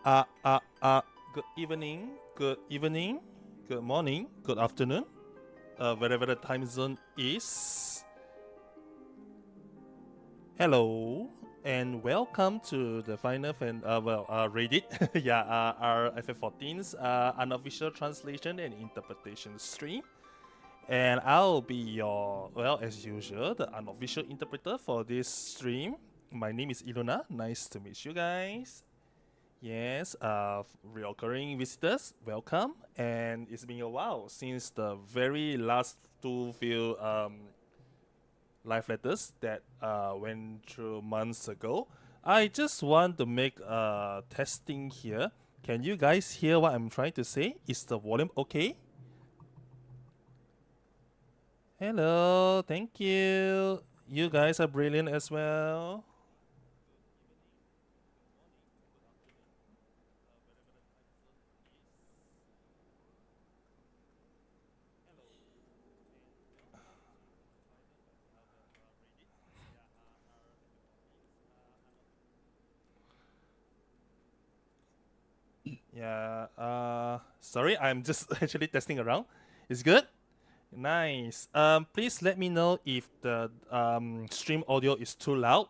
Uh, uh, uh, Good evening, good morning, good afternoon, wherever the time zone is. Hello, and welcome to the final Reddit, our FF14's unofficial translation and interpretation stream. And I'll be your, as usual, the unofficial interpreter for this stream. My name is Ilona. Nice to meet you guys. Yes, reoccurring visitors, welcome. And it's been a while since the very last two few live letters that went through months ago. I just want to make a testing here. Can you guys hear what I'm trying to say? Is the volume okay? Hello, thank you. You guys are brilliant as well. Yeah, sorry, I'm just actually testing around. It's good? Nice. Please let me know if the stream audio is too loud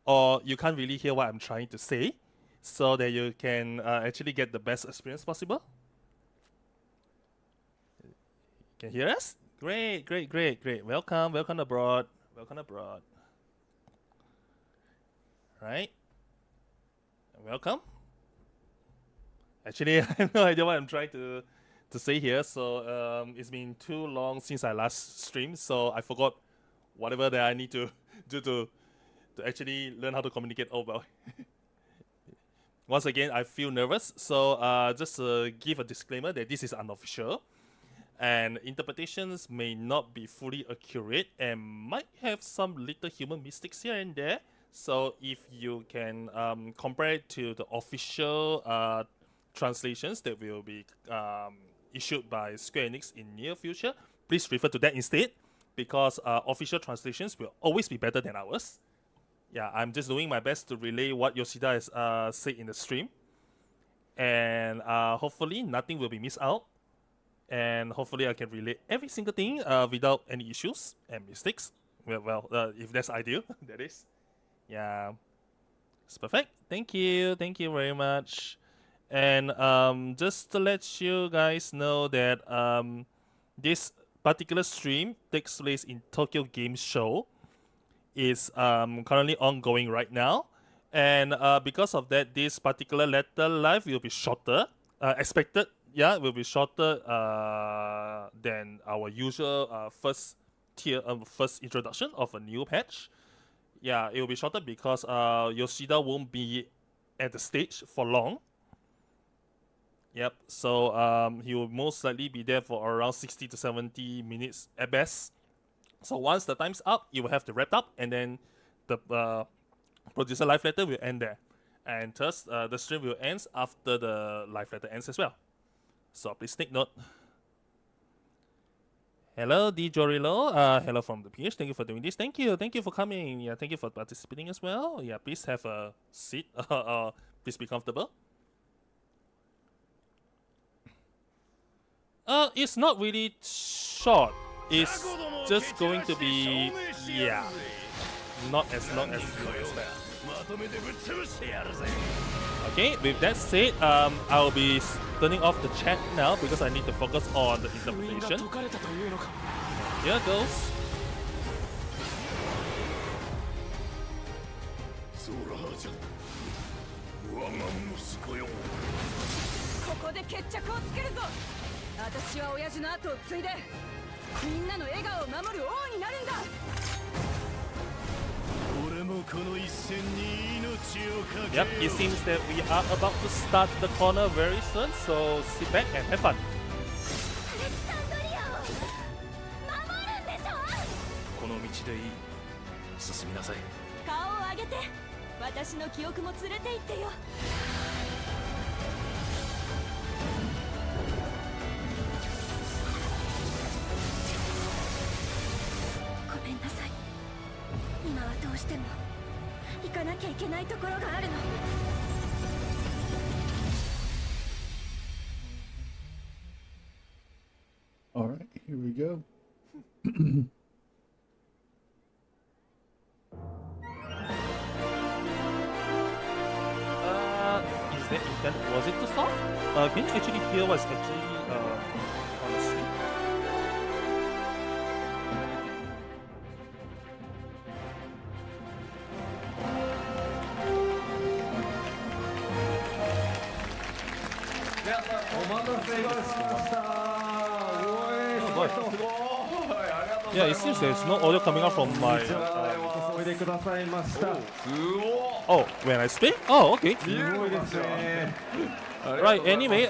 or you can't really hear what I'm trying to say so that you can actually get the best experience possible. Can you hear us? Great, great, great, great. Welcome, welcome abroad. Welcome abroad. Right? Welcome. Actually, I have no idea what I'm trying to say here. So it's been too long since I last streamed, so I forgot whatever that I need to do to actually learn how to communicate. Oh well. Once again, I feel nervous. So just to give a disclaimer that this is unofficial, and interpretations may not be fully accurate and might have some little human mistakes here and there. So if you can compare it to the official translations that will be issued by Square Enix in near future, please refer to that instead, because official translations will always be better than ours. Yeah, I'm just doing my best to relay what Yoshida has said in the stream, and hopefully nothing will be missed out, and hopefully I can relay every single thing without any issues and mistakes. If that's ideal, that is. Yeah, it's perfect. Thank you very much. And just to let you guys know that this particular stream takes place in Tokyo Game Show. Is currently ongoing right now, and because of that, this particular letter live will be shorter. Expected, yeah, will be shorter than our usual first introduction of a new patch. Yeah, it will be shorter because Yoshida won't be at the stage for long. Yep. So he will most likely be there for around 60 to 70 minutes at best. So once the time's up, you will have to wrap up, and then the producer live letter will end there, and thus the stream will end after the live letter ends as well. So please take note. Hello, D Jorilo. Hello from the PH. Thank you for doing this. Thank you for coming. Yeah, thank you for participating as well. Yeah, please have a seat. Please be comfortable. It's not really short. It's just going to be, yeah, not as long as you expect. Okay, with that said, I'll be turning off the chat now because I need to focus on the interpretation. Here goes. 私は親父の後を継いでみんなの笑顔を守る王になるんだ。俺もこの一戦に命をかけよう。 Yep, it seems that we are about to start the corner very soon, so sit back and have fun. この道でいい。進みなさい。顔を上げて私の記憶も連れて行ってよ。 今はどうしても行かなきゃいけないところがあるの。Alright, here we go. Is that intent? Was it too soft? Can you actually hear what's actually on the screen? Yeah, it seems there's no audio coming out from my. Oh, when I speak? Oh, okay. Right, anyway,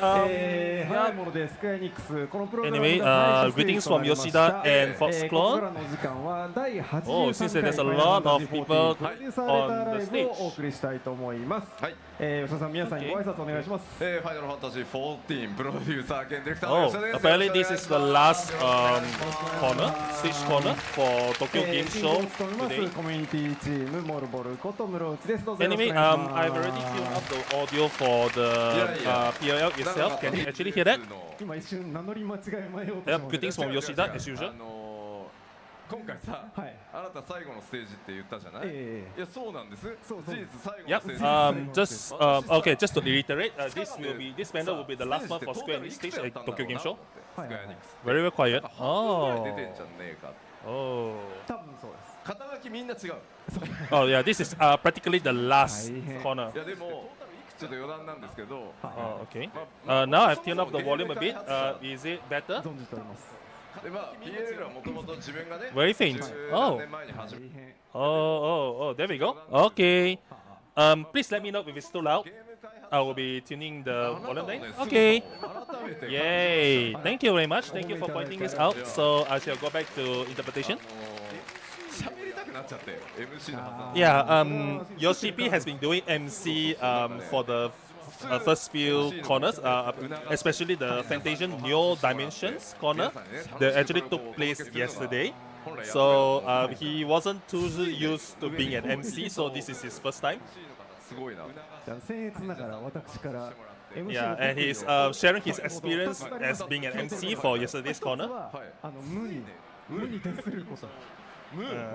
greetings from Yoshida and Foxclaw. Oh, it seems that there's a lot of people on the stage. 吉田さん、皆さんにご挨拶お願いします。ファイナルファンタジー14プロデューサー兼ディレクターの吉田です。Apparently this is the last corner, stage corner for Tokyo Game Show today. コミュニティチームモルボルこと室内です。どうぞよろし Anyway, くお願いします。 I've already tuned up the audio for the PLL itself. Can you actually hear that? 今一瞬名乗り間違えまようと Yep, greetings from Yoshida as usual. 今回さ、あなた最後のステージって言ったじゃない？いやそうなんです。事実最後のステージ。Yep. Okay. Just to reiterate, this banner will be the last one for Square Enix stage at Tokyo Game Show. Very well quiet. Oh. 出てんじゃねえか。 Oh. 多分そうです。肩書きみんな違う。 Oh yeah, this is practically the last corner. いやでもちょっと余談なんですけど。Oh, okay. Now I've tuned up the volume a bit. Is it better? 存じております。 Very faint. Oh. Oh, there we go. Okay. Please let me know if it's too loud. I will be tuning the volume down. Okay. Yay. Thank you very much. Thank you for pointing this out. So I shall go back to interpretation. Yeah, Yoshi P has been doing MC for the first few corners, especially the Fantasian Neo Dimensions corner that actually took place yesterday. So he wasn't too used to being an MC, so this is his first time. Yeah, and he's sharing his experience as being an MC for yesterday's corner.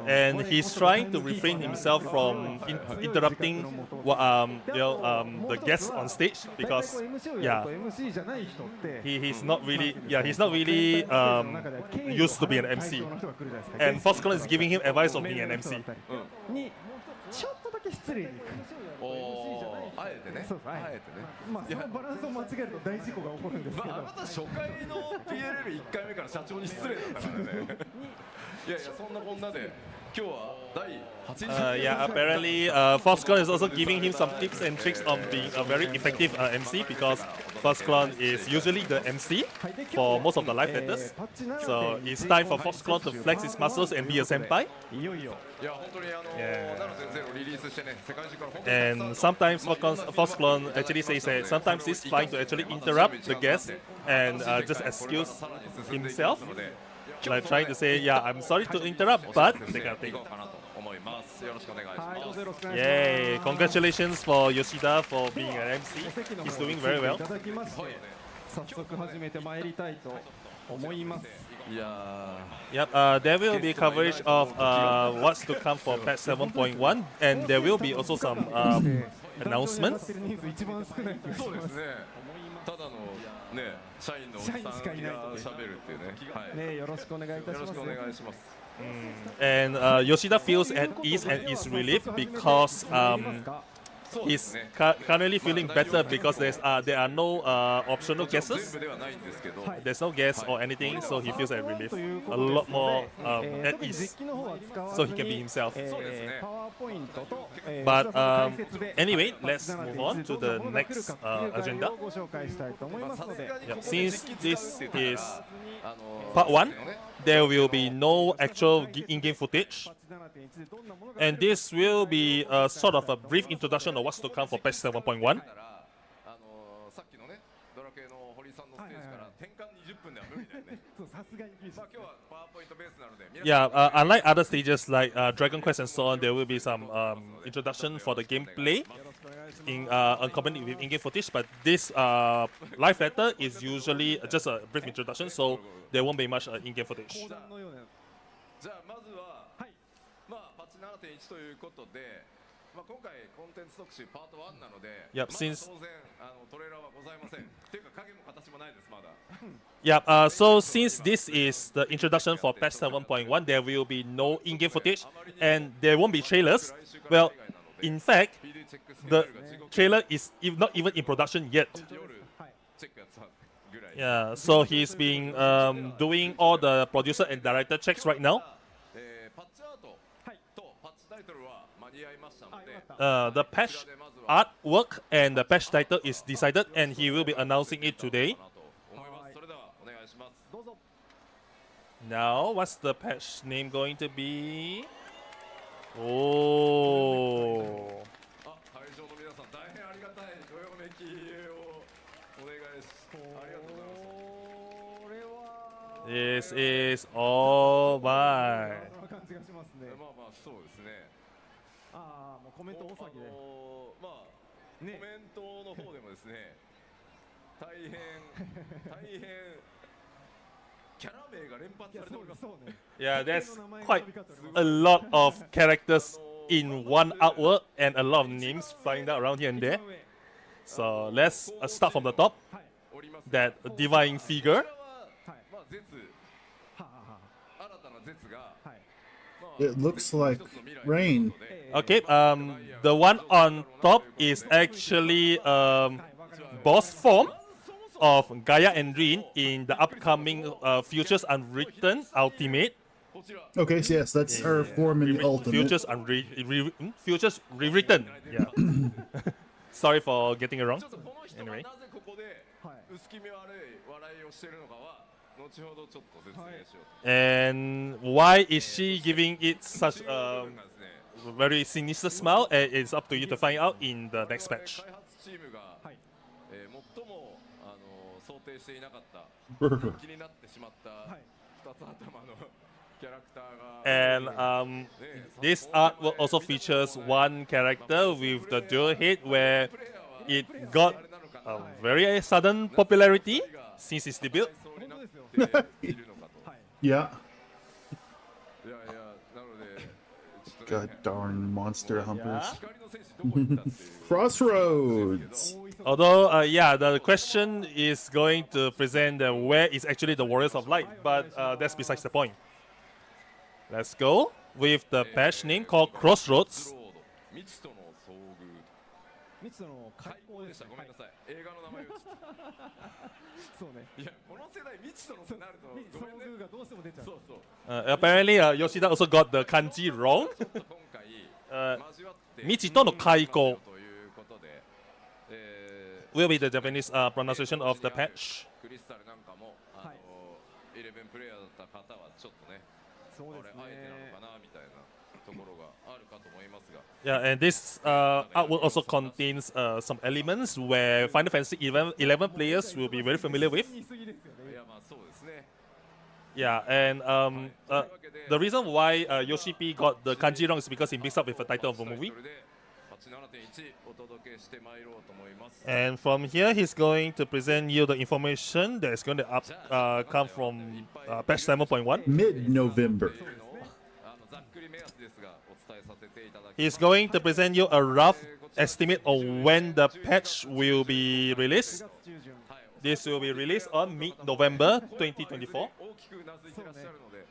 And he's trying to refrain himself from interrupting the guests on stage because he's not really used to be an MC, and Foxconn is giving him advice of being an MC. あえてね。あえてね。まあそのバランスを間違えると大事故が起こるんですけど。あなた初回の PLL 1回目から社長に失礼だったからね。いやいやそんなこんなで今日は第80 Yeah, apparently Foxconn is also giving him some tips and tricks on being a very effective MC because Foxconn is usually the MC for most of the live letters. So it's time for Foxconn to flex his muscles and be a senpai. いや本当にYeah. 奈良先生をリリースしてね世界中から本当に And sometimes Foxconn actually says that sometimes it's fine to actually interrupt the guest and just excuse himself. Like trying to say, yeah, I'm sorry to interrupt, but that kind of thing. かなと思いますよろしくお願いします Yay! Congratulations for Yoshida for being an MC. He's doing very well. 早速始めてまいりたいと思います。いや Yep, there will be coverage of what's to come for patch 7.1, and there will be also some announcements. 一番少ない気がします。そうですねただのね社員のおじさんが喋るっていうねはいねよろしくお願いいたします。よろしくお願いします And Yoshida feels at ease and is relieved because he's currently feeling better because there are no optional 全 guesses. 部ではないんですけど There's no guess or anything, so he feels at relief, a lot more at ease, so he can be himself. そうですね But anyway, let's move on to the next agenda. ご紹介したいと思いますので。 Yep, since this is part 1, there will be no actual in-game footage, and this will be a sort of a brief introduction of what's to come for patch 7.1. さっきのねドラクエの堀さんのステージから転換20分では無理だよねさすがに厳しい。まあ今日はパワーポイントベースなので Yeah, unlike other stages like Dragon Quest and so on, there will be some introduction for the gameplay in accompanied with in-game footage. But this live letter is usually just a brief introduction, so there won't be much in-game footage. じゃあまずはまあパッチ 7.1 ということでまあ今回コンテンツ特集パート1なので Yep, まだ since 当然トレーラーはございませんっていうか影も形もないですまだ Yeah, so since this is the introduction for patch 7.1, there will be no in-game footage and there won't be trailers. Well, in fact, the trailer is not even in production yet. 夜チェックやってたぐらい Yeah, so he's been doing all the producer and director checks right now. パッチアートとパッチタイトルは間に合いましたので The patch artwork and the patch title is decided, and he will be announcing it today. 思いますそれではお願いします Now, what's the patch name going to be? Oh, あ会場の皆さん大変ありがたいどよめきをお願いしありがとうございます this is all mine. 感じがしますね。まあまあそうですねああもうコメント大騒ぎで。まあコメントの方でもですね大変キャラ名が連発されておりますそうね。 Yeah, there's quite a lot of characters in one artwork and a lot of names flying out around here and there. So let's start from the top. おります That divine figure. こちらはまあ絶はあは新たな絶があはい。まあ It looks like rain. Okay, the one on top is actually boss form of Gaia and Rin in the upcoming Futures Unwritten Ultimate. こちら Okay, so yes, that's her form in the ultimate. Futures Rewritten. Yeah. Sorry for getting it wrong. ちょっとこの人が Anyway. なぜここではい薄気味悪い笑いをしているのかは後ほどちょっと説明しようと And why is she giving it such a 部分がですね very sinister smile? It's up to you to find out in the next patch. 開発チームがはい。最も想定していなかった気になってしまったはい。二つ頭のキャラクターが And this art also features one character with the dual head where it got a very sudden popularity since its debut. そうになっているのかと Yeah. いやいやなのでちょっと God darn monster humpers. 光の戦士どこ行ったっていう Crossroads. Although, yeah, the question is going to present where is actually the Warriors of Light, but that's besides the point. Let's go with the patch name called Crossroads. ロード未知との遭遇未知との開開口でした。口でした。ごめんなさい。映画の名前をちょっそうね。と。いや、この世代未知とのってなると、遭ごめんね。遇がどうしても出ちゃう。そうそう。 Apparently, Yoshida also got the kanji wrong. ちょっと今回、交わって未知との開口ということで、will be the Japanese pronunciation of the patch. クリスタルなんかも、11プレイヤーだった方はちょっとね、そうですあれあえてなねの。かなみたいなところがあるかと思いますが、 Yeah, and this artwork also contains some elements where Final Fantasy 11 players will be very familiar with. 似すぎですよね。いやまあそうですね。 Yeah, and the reason why Yoshi P got the kanji wrong is because he mixed up with the title of the movie. それで87.1お届けしてまいろうと思います。 And from here, he's going to present you the information that is going to come from patch 7.1. Mid-November. ざっくり目安ですがお伝えさせていただきます。 He's going to present you a rough estimate of when the patch will be released. 4月中旬。 This will be released on mid-November 2024. 大きくうなずいてらっしゃるので、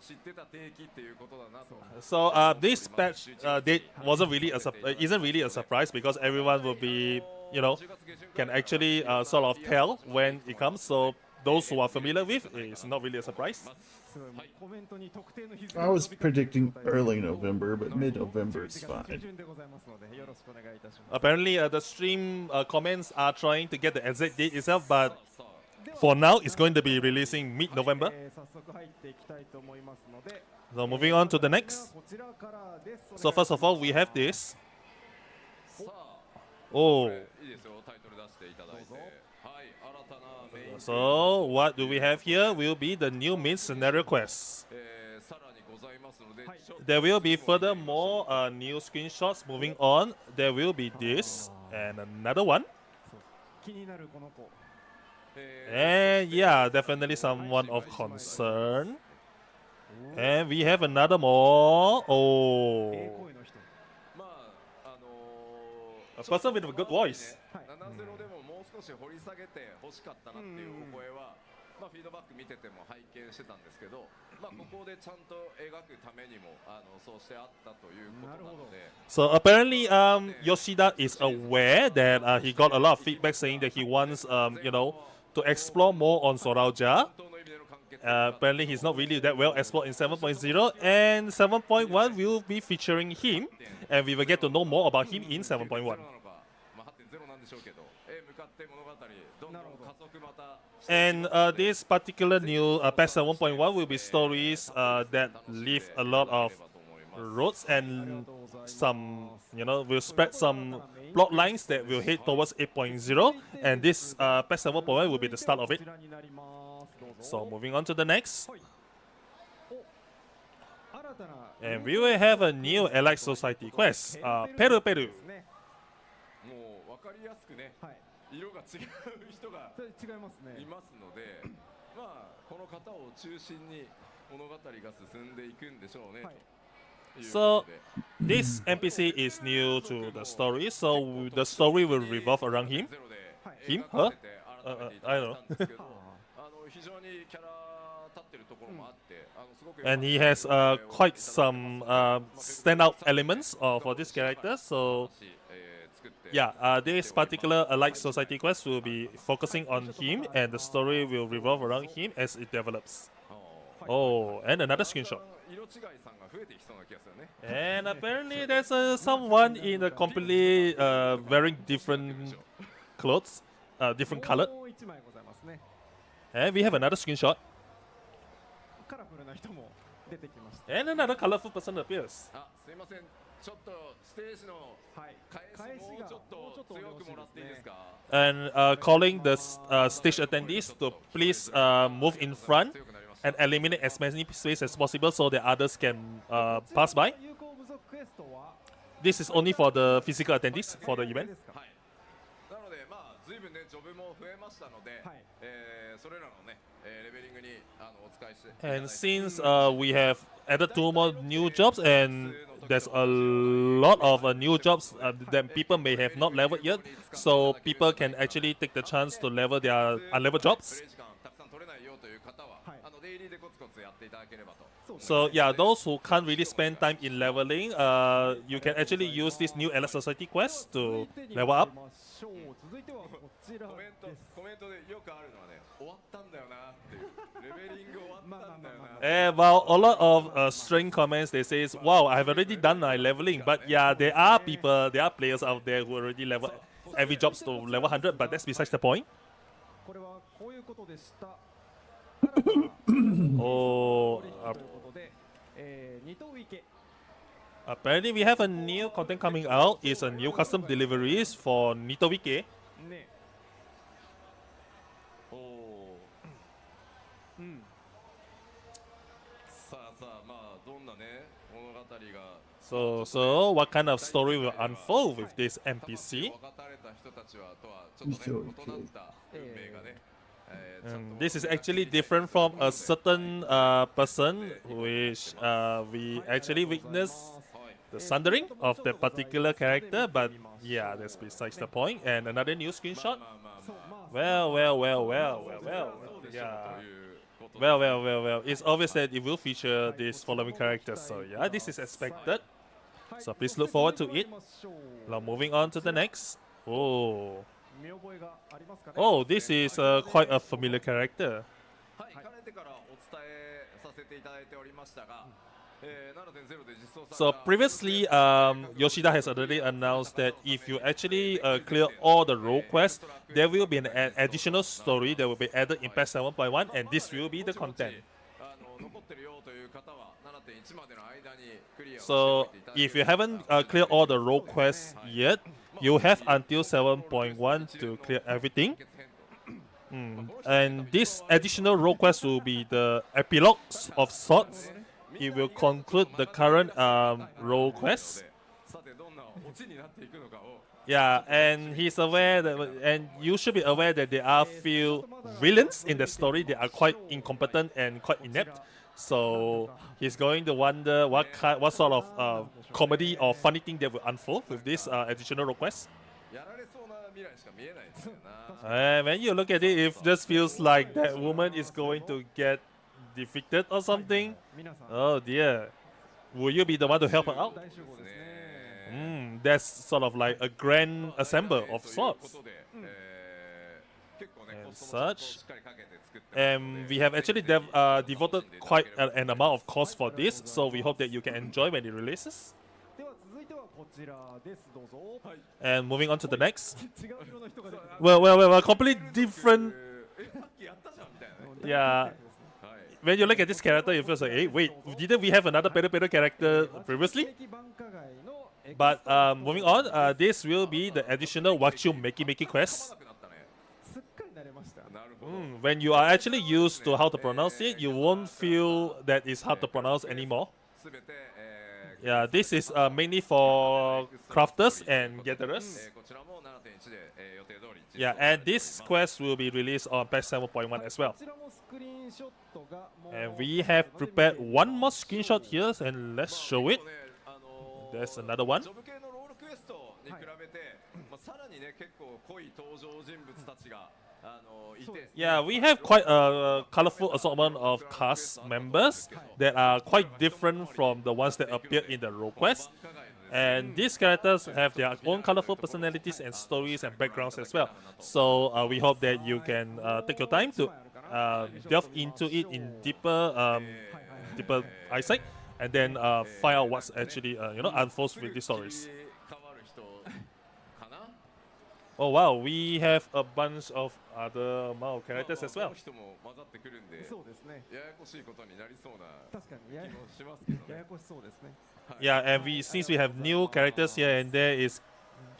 知ってた定期っていうことだなと。 So this patch date isn't really a surprise because everyone will be, can actually sort of tell when it comes. So those who are familiar with, it's not really a surprise. すごいもうコメントに特定の日付 I was predicting early November, but mid-November is 4月 fine. 中旬でございますのでよろしくお願いいたします。 Apparently, the stream comments are trying to get the exact date itself, but for now, it's going to be releasing mid-November. 早速入っていきたいと思いますので。 So moving on to the next. こちらからです。 So first of all, we have this. さあ、 Oh, いいですよ、タイトル出していただいて。はい、新たなメイン。 so what do we have here will be the new main scenario quest. さらにございますので、ちょっと There will be furthermore new screenshots. Moving on, there will be this and another one. 気になるこの子。 And yeah, definitely someone of concern. And we have another more. ええ Oh, 声の人。まあa person with a good voice. はい。 70でももう少し掘り下げて欲しかったなっていうお声は、まあフィードバック見てても拝見してたんですけど、まあここでちゃんと描くためにもそうしてあったということなので、 So apparently, Yoshida is aware that he got a lot of feedback saying that he wants, to explore more on Sorauja. 本当の意味での完結 Apparently, he's not really that well explored in 7.0, and 7.1 will be featuring him, and we will get to know more about him in 7.1. なのか、まあ8.0なんでしょうけど、向かって物語どんどん加速また。 And this particular new patch 7.1 will be stories that leave a lot of roads and some, will spread some plot lines that will head towards 8.0, and this patch 7.1 will be the start of it. こちらになります。どうぞ。 So moving on to the next, 新たな and we will have a new Allied Society quest, Peru Peru. ですね。もう分かりやすくね、はい。色が違う人がそれ違いますね。いますので、まあこの方を中心に物語が進んでいくんでしょうね。はい。という So ことで this NPC is new to the story, so the story will revolve around him. ゼロで Him? 描か Her? せて改めていただいたんですけど、は非常にキャラ立ってるところもあって、すごく And he has quite some standout elements for this character. So 作って yeah, this particular Allied Society quest will be focusing on him, and the story will revolve around him as it develops. Oh, and another screenshot. 色違いさんが増えてきそうな気がするね。 And apparently there's someone in a completely wearing different clothes, different color. もう一枚ございますね。 And we have another screenshot. カラフルな人も出てきました。 And another colorful person appears. あ、すいません。ちょっとステージのはい。返しもうちょっと強くもらっていいですか。 And calling the stage attendees to please move in front 強くなりました。 and eliminate as many space as possible so that others can pass by. 有効部族クエストは This is only for the physical attendees for the event. ですか。はい。なのでまあ随分ねジョブも増えましたので、はいそれらのね、レベリングにお使いして。 And since we have added 2 more new jobs, and there's a lot of new jobs that people may have not leveled yet, so people can actually take the chance to level their unleveled プ jobs. レイ時間たくさん取れないよという方は、はいデイリーでコツコツやっていただければと。そうです So yeah, those who can't really spend time in leveling, you can actually use this new Elite Society quest 続 to いてに level up. 参りましょう。続いてはこちらコメントです。コメントでよくあるのはね、終わったんだよなっていう、レベリング終わったんだよな。 Well, a lot of string comments they says, "Wow, I have already done my leveling." But yeah, there are people, there are players out there who already level every jobs to level 100. But that's besides the point. これはこういうことでした。 Oh, ということで、二等池 apparently we have a new content coming out. It's a new custom deliveries for Nitowike. ね。おお。うん。さあさあ、まあどんなね物語が So what kind of story will unfold with this NPC? 分かたれた人たちはとはちょっとね異なった運命がね。This is actually different from a certain person which we actually witnessed the sundering of that particular character, but yeah, that's besides the point. And another new screenshot. そうまあ Well, yeah. Well. It's obvious that it will feature these following characters, so yeah, this is expected. So please look forward to it. Now moving on to the next. Oh, 見覚えがありますかね。 oh, this is quite a familiar character. はい、かねてからお伝えさせていただいておりましたが、7.0 で実装さ So れた previously, Yoshida has already announced that if you actually clear all the role quests, there will be an additional story that will be added in patch 7.1, and this will be the content. 残ってるよという方は 7.1 までの間にクリアをして So おいていただ if you haven't cleared all the role quests yet, you have until 7.1 to clear everything. And this additional role quest will be the epilogue of sorts. It will conclude the current role quest. さてどんなオチになっていくのかを Yeah, and he's aware that, and you should be aware that there are few villains in the story that are quite incompetent and quite inept. So he's going to wonder what sort of comedy or funny thing that will unfold with this additional request. やられそうな未来しか見えないですよな And when you look at it, it just feels like that woman is going to get defeated or something. 皆さん Oh dear, will you be the one to help her out? 大集合ですね。 That's sort of like a grand assemble of というこ sorts. とで、結構ね And コストもちゃんと such. しっかりかけて作ってますの And で we have actually devoted quite an amount of cost for this, so we hope that you can enjoy when it releases. では続いてはこちらです。どうぞ。 And moving on to the next. 違う色の人が出てくる Well, completely different. さっきやったじゃんみたいなね Yeah. はい When you look at this character, it feels like, hey, wait, didn't we have another better character previously? 世紀繁華街の But moving on, this will be the additional Wachu Meki quest. なくなったねすっかり慣れました。なるほど When you are actually used to how to pronounce it, you won't feel that it's hard to pronounce anymore. すべて Yeah, this is mainly for crafters and gatherers. こちらも 7.1 で予定通り Yeah, and this quest will be released on patch 7.1 as well. こちらもスクリーンショットがもう And we have prepared one more screenshot here, and let's show it. あの There's another one. ジョブ系のロールクエストに比べて、まあ、さらにね結構濃い登場人物たちがいて Yeah, we have quite a colorful assortment of cast members that are quite different from the ones that appear in the role quest. And these characters have their own colorful personalities and stories and backgrounds as well. So we hope that you can take your time to delve into it in deeper eyesight, and then find out what's actually unfolds with these stories. 変わる人かな Oh wow, we have a bunch of other Mao characters as まあ well. この人も混ざってくるんでそうですね。ややこしいことになりそうな確かにや気もしますけどねややこしそうですね。 Yeah, and since we have new characters here and there,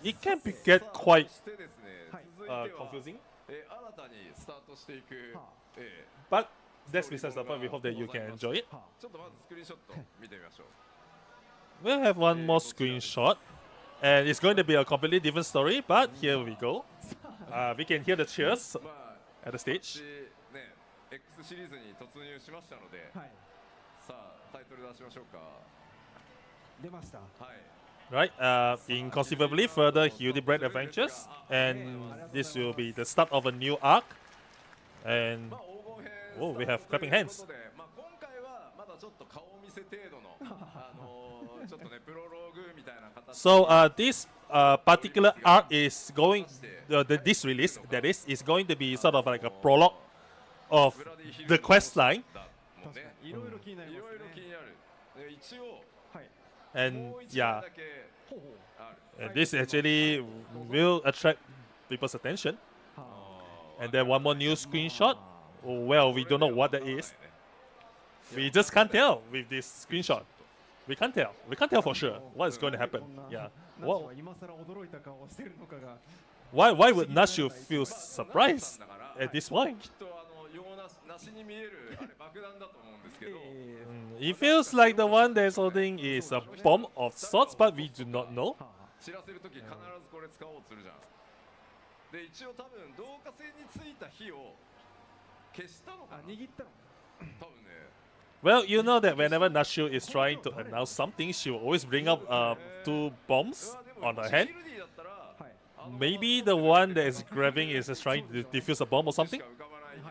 it can get quite そしてですねはい続いては confusing. 新たにスタートしていくはえ But that's besides the point. We hope that you can enjoy it. はちょっとまずスクリーンショット見てみましょう We'll have one more screenshot, and it's going to be a completely different story. But here we go. We can hear the cheers まあ at the 私 stage. ね X シリーズに突入しましたのではい。さあタイトル出しましょうか出ました。はい Right, inconceivably further Hildebrand adventures, and this will be the start of a new arc. And まあ黄金編 Oh, we have clapping hands. まあ今回はまだちょっと顔見せ程度のちょっとねプロローグみたいな形 So this particular arc is going, this release that is going to be sort of like a prologue of the quest line, もねいろいろ気になりいろいろますね気になるで一応 and もう一枚 yeah, だけある and this actually will attract people's attention. And then one more new screenshot. Oh, well, we don't know what that is. We just can't tell with this screenshot. We can't tell. We can't tell for sure what is going to happen. Yeah. ナシは今更驚いた顔をしてるのかが Why would Nashu feel surprised at this point? きっと用なしに見えるあれ爆弾だと思うんですけど It feels like the one that's holding is a bomb of sorts, but we do not know. 知らせるとき必ずこれ使おうとするじゃんで一応多分導火線についた火を消したのかな握ったの多分ね Well, you know that whenever Nashu is trying to announce something, she will always bring up 2 bombs うわでも on her hand. シキルディだったら Maybe the one that is grabbing is just trying to defuse a bomb or し something. か浮かばないけ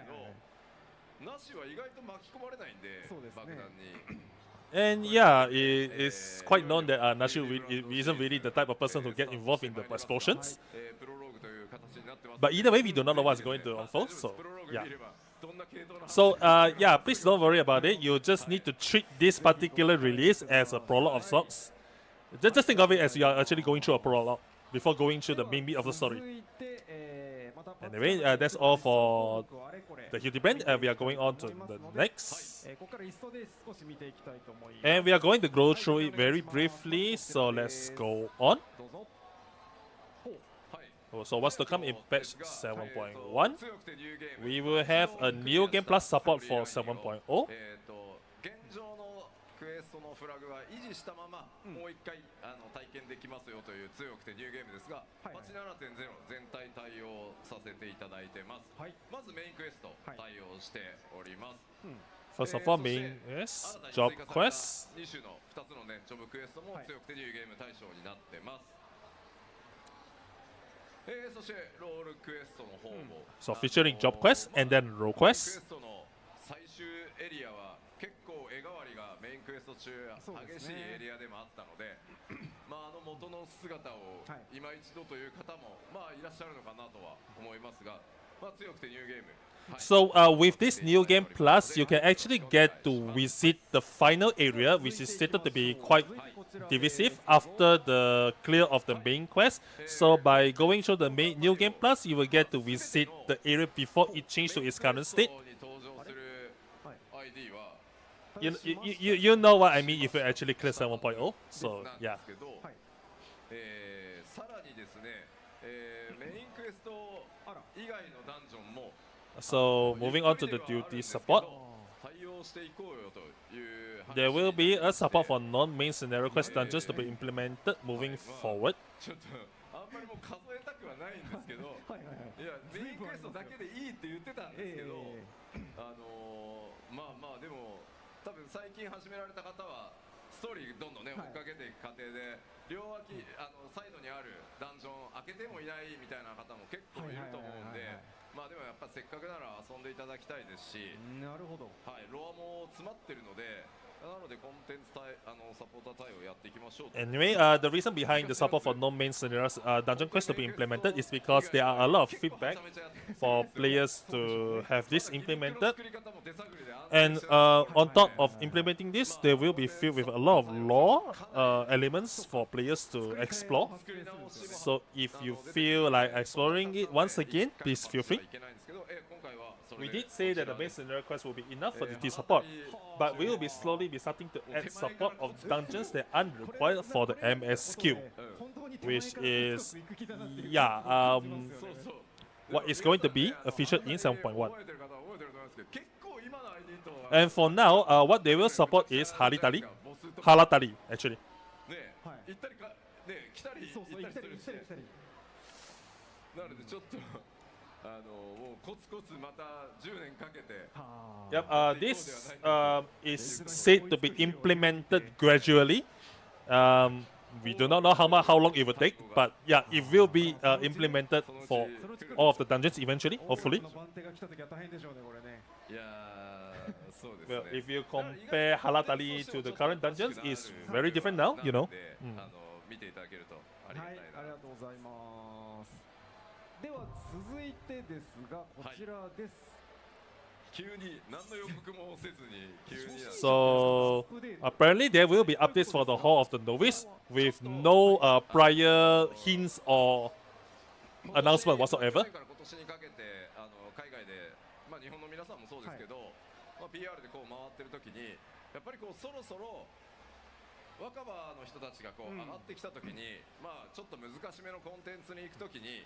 どナシは意外と巻き込まれないんでそうですね爆弾に And yeah, it's quite known that Nashu isn't really the type of person to get involved in the explosions. プロローグという形になってます But either way, we do not know what's going to unfold. So プロローグ yeah. 見ればどんな系統な So yeah, please don't worry about it. You just need to treat this particular release as a prologue of sorts. Just think of it as you are actually going through a prologue before going through the main meat of the 続 story. いてまた Anyway, that's all for あれこれ the Hilti Brand. We are going on to the next. ここから一層で少し見ていきたいと思います And we are going to go through it very briefly. So let's go on. どうぞ So what's to come in patch 7.1? 強くてニューゲーム We will have a new game plus support for 7.0. 現状のクエストのフラグは維持したまま、もう一回体験できますよという強くてニューゲームですが、はいはい87.0全体対応させていただいてます、はいまずメインクエストはい対応しております、 First of all, main is job quest. 2種の2つのねジョブクエストもはい強くてニューゲーム対象になってます、そしてロールクエストの方も、 So featuring job quest and then role クエ quest. ストの最終エリアは結構絵代わりがメインクエスト中激しそうですねいエリアでもあったのでまあ元の姿をはい今一度という方もまあいらっしゃるのかなとは思いますが、まあ強くてニューゲーム、はい So with this new game plus, you can actually get to visit the final area, which is stated to be quite divisive after the clear of the main quest. So by going through the main new game plus, you will get to visit the area before it changed to its current state. に登場する ID は You know what I mean if you actually clear 7.0. So なんで yeah. すけど、はいさらにですね、メインクエスト以外のダンジョンも So moving on to the duty support, 対応していこうよという話 there will be a support for non-main scenario quest dungeons to be implemented moving forward. ちょっとあんまりもう数えたくはないんですけどはいはいはいいやメインクエストだけでいいって言ってたんですけど、まあまあでも多分最近始められた方はストーリーどんどんね追っかけていく過程で両脇サイドにあるダンジョン開けてもいないみたいな方も結構いると思うんでまあでもやっぱせっかくなら遊んでいただきたいですし、なるほどはい、ロアも詰まってるのでなのでコンテンツサポーター対応やっていきましょうと Anyway, the reason behind the support for non-main scenarios dungeon quest to be implemented is because there are a lot of feedback for players to have this implemented. And on top of implementing this, they will be filled with a lot of lore elements for players to explore. So if you feel like exploring it once again, please feel free. We did say that the main scenario quest will be enough for the support, but we will be slowly starting to add support of dungeons that aren't required for the MSQ, which is what is going to be a feature in 7.1. And for now, what they will support is Halatali actually. 行ったりかね来たりそうそう行った行ったりりするした行っり来たりなのでちょっともうコツコツまた10年かけて Yep, this is said to be implemented gradually. We do not know how long it will take, but yeah, it will be implemented for all of the dungeons eventually, hopefully. 番手が来た時は大変でしょうねこれねいやそうです Well, ね if you compare Halatali to the current dungeons, it's very different now, you know. なので見ていただけるとありがはい、たいなありがとうございますでは続いてですがこちらです、急に何の予告もせずに急になんです So apparently there will be updates for the Hall of the Novice with no prior hints or announcement whatsoever. 去年から今年にかけて海外で、まあ、日本の皆さんもそうですけど、まあ、PR でこう回ってる時にやっぱりこうそろそろ若葉の人たちがこう上がってきた時に、まあちょっと難しめのコンテンツに行く時に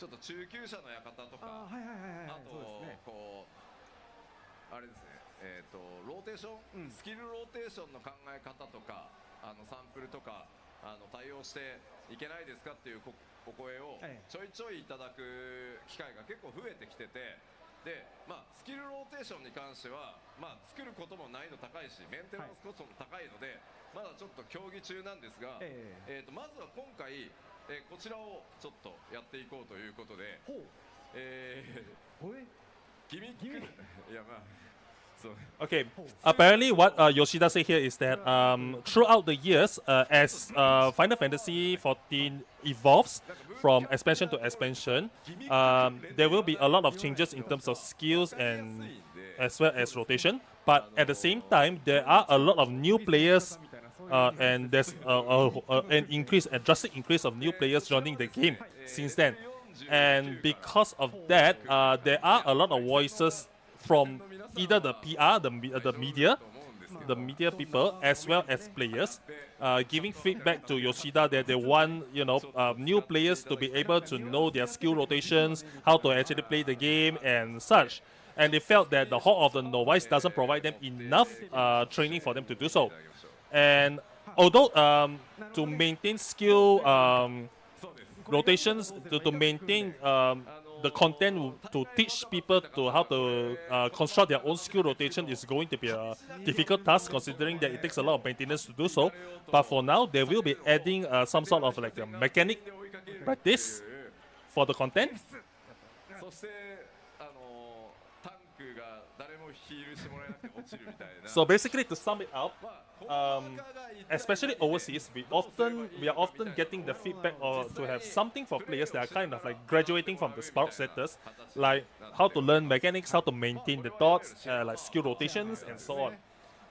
ちょっと中級者の館とかあはいはいはいはいあとそうですねこうあれですねローテーション、スキルローテーションの考え方とかサンプルとか対応していけないですかっていうお声をちょいちょいいただく機会が結構増えてきててで、まあ、スキルローテーションに関しては、まあ、作ることも難易度高いしメンテナンスコストも高いので、まだちょっと協議中なんですが、まずは今回、こちらをちょっとやっていこうということで、ギミックいやまあそう Okay, apparently what Yoshida said here is that throughout the years, as Final Fantasy XIV evolves from expansion to expansion, there will be a lot of changes in terms of skills and as well as rotation. But at the same time, there are a lot of new players, and there's a drastic increase of new players joining the game since then. And because of that, there are a lot of voices from either the PR, the media people, as well as players, giving feedback to Yoshida that they want, new players to be able to know their skill rotations, how to actually play the game, and such. And they felt that the Hall of the Novice doesn't provide them enough training for them to do so. And although to maintain skill rotations, to maintain the content to teach people to how to construct their own skill rotation is going to be a difficult task, considering that it takes a lot of maintenance to do so. But for now, they will be adding some sort of like a mechanic practice for the content. そしてタンクが誰もヒールしてもらえなくて落ちるみたいな So basically, to sum it up, especially overseas, we are often getting the feedback or to have something for players that are kind of like graduating from the spark setters, like how to learn mechanics, how to maintain the dots, like skill rotations, and so on.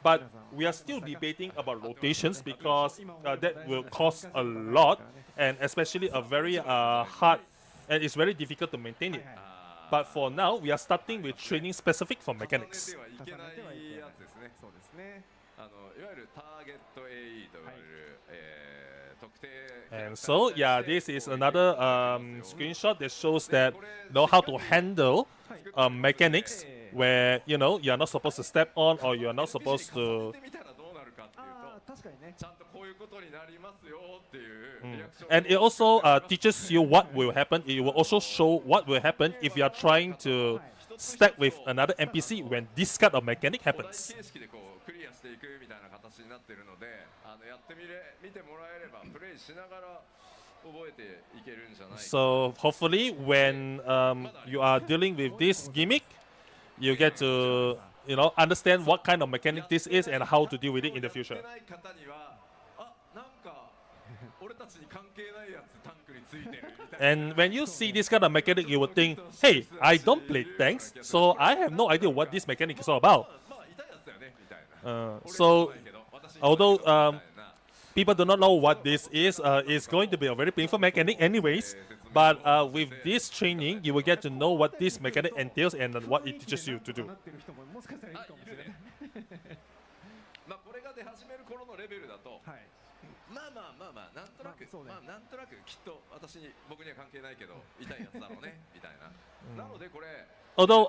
But we are still debating about rotations because that will cost a lot, and especially a very hard, and it's very difficult to maintain it. But for now, we are starting with training specific for mechanics. いけないやつですねそうですねいわゆるターゲット AE と言われる、特定 And so, yeah, this is another screenshot that shows that know how to handle mechanics where you are not supposed to step on or you are not supposed to. みたらどうなるかっていうあとー確かにねちゃんとこういうことになりますよっていうリアクション And it also teaches you what will happen. It will also show what will happen if you are trying to stack with another NPC when this kind of mechanic お題 happens. 形式でこうクリアしていくみたいな形になっているのでやって見てもらえればプレイしながら覚えていけるんじゃないか So hopefully, when you are dealing with this gimmick, you get to understand what kind of mechanic this is and how to deal with it in the future. やってない方にはなんか俺たちに関係ないやつタンクについてるみたいな And when you see this kind of mechanic, you would think, hey, I don't play tanks, so I have no idea what this mechanic is all about. まあいたやつだよねみたいな So, 俺じゃないけど私に although みたいな people do not know what this is, it's going to be a very painful mechanic anyways. But with this training, you will get to know what this mechanic entails and what it teaches you to do. なってる人ももしかしたらいるかもしれないまあこれが出始める頃のレベルだとはいまあなんとなく、まあそうねまあなんとなくきっと僕には関係ないけど痛いやつだろうねみたいな。なのでこれ Although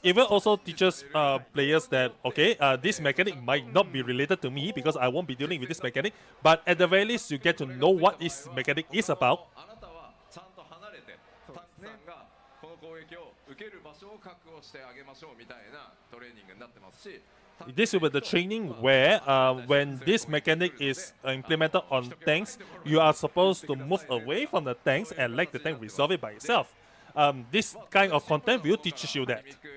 it will also teaches players that okay, this mechanic might not be related to me because I won't be dealing with this mechanic. But at the very least, you get to know what this mechanic is about. あなたはちゃんと離れてタンクさんがこの攻撃を受ける場所を確保してあげましょうみたいなトレーニングになってますし。 This will be the training where, when this mechanic is implemented on tanks, you are supposed to move away from the tanks and let the tank resolve it by itself. This kind of content will teach you that. ギミック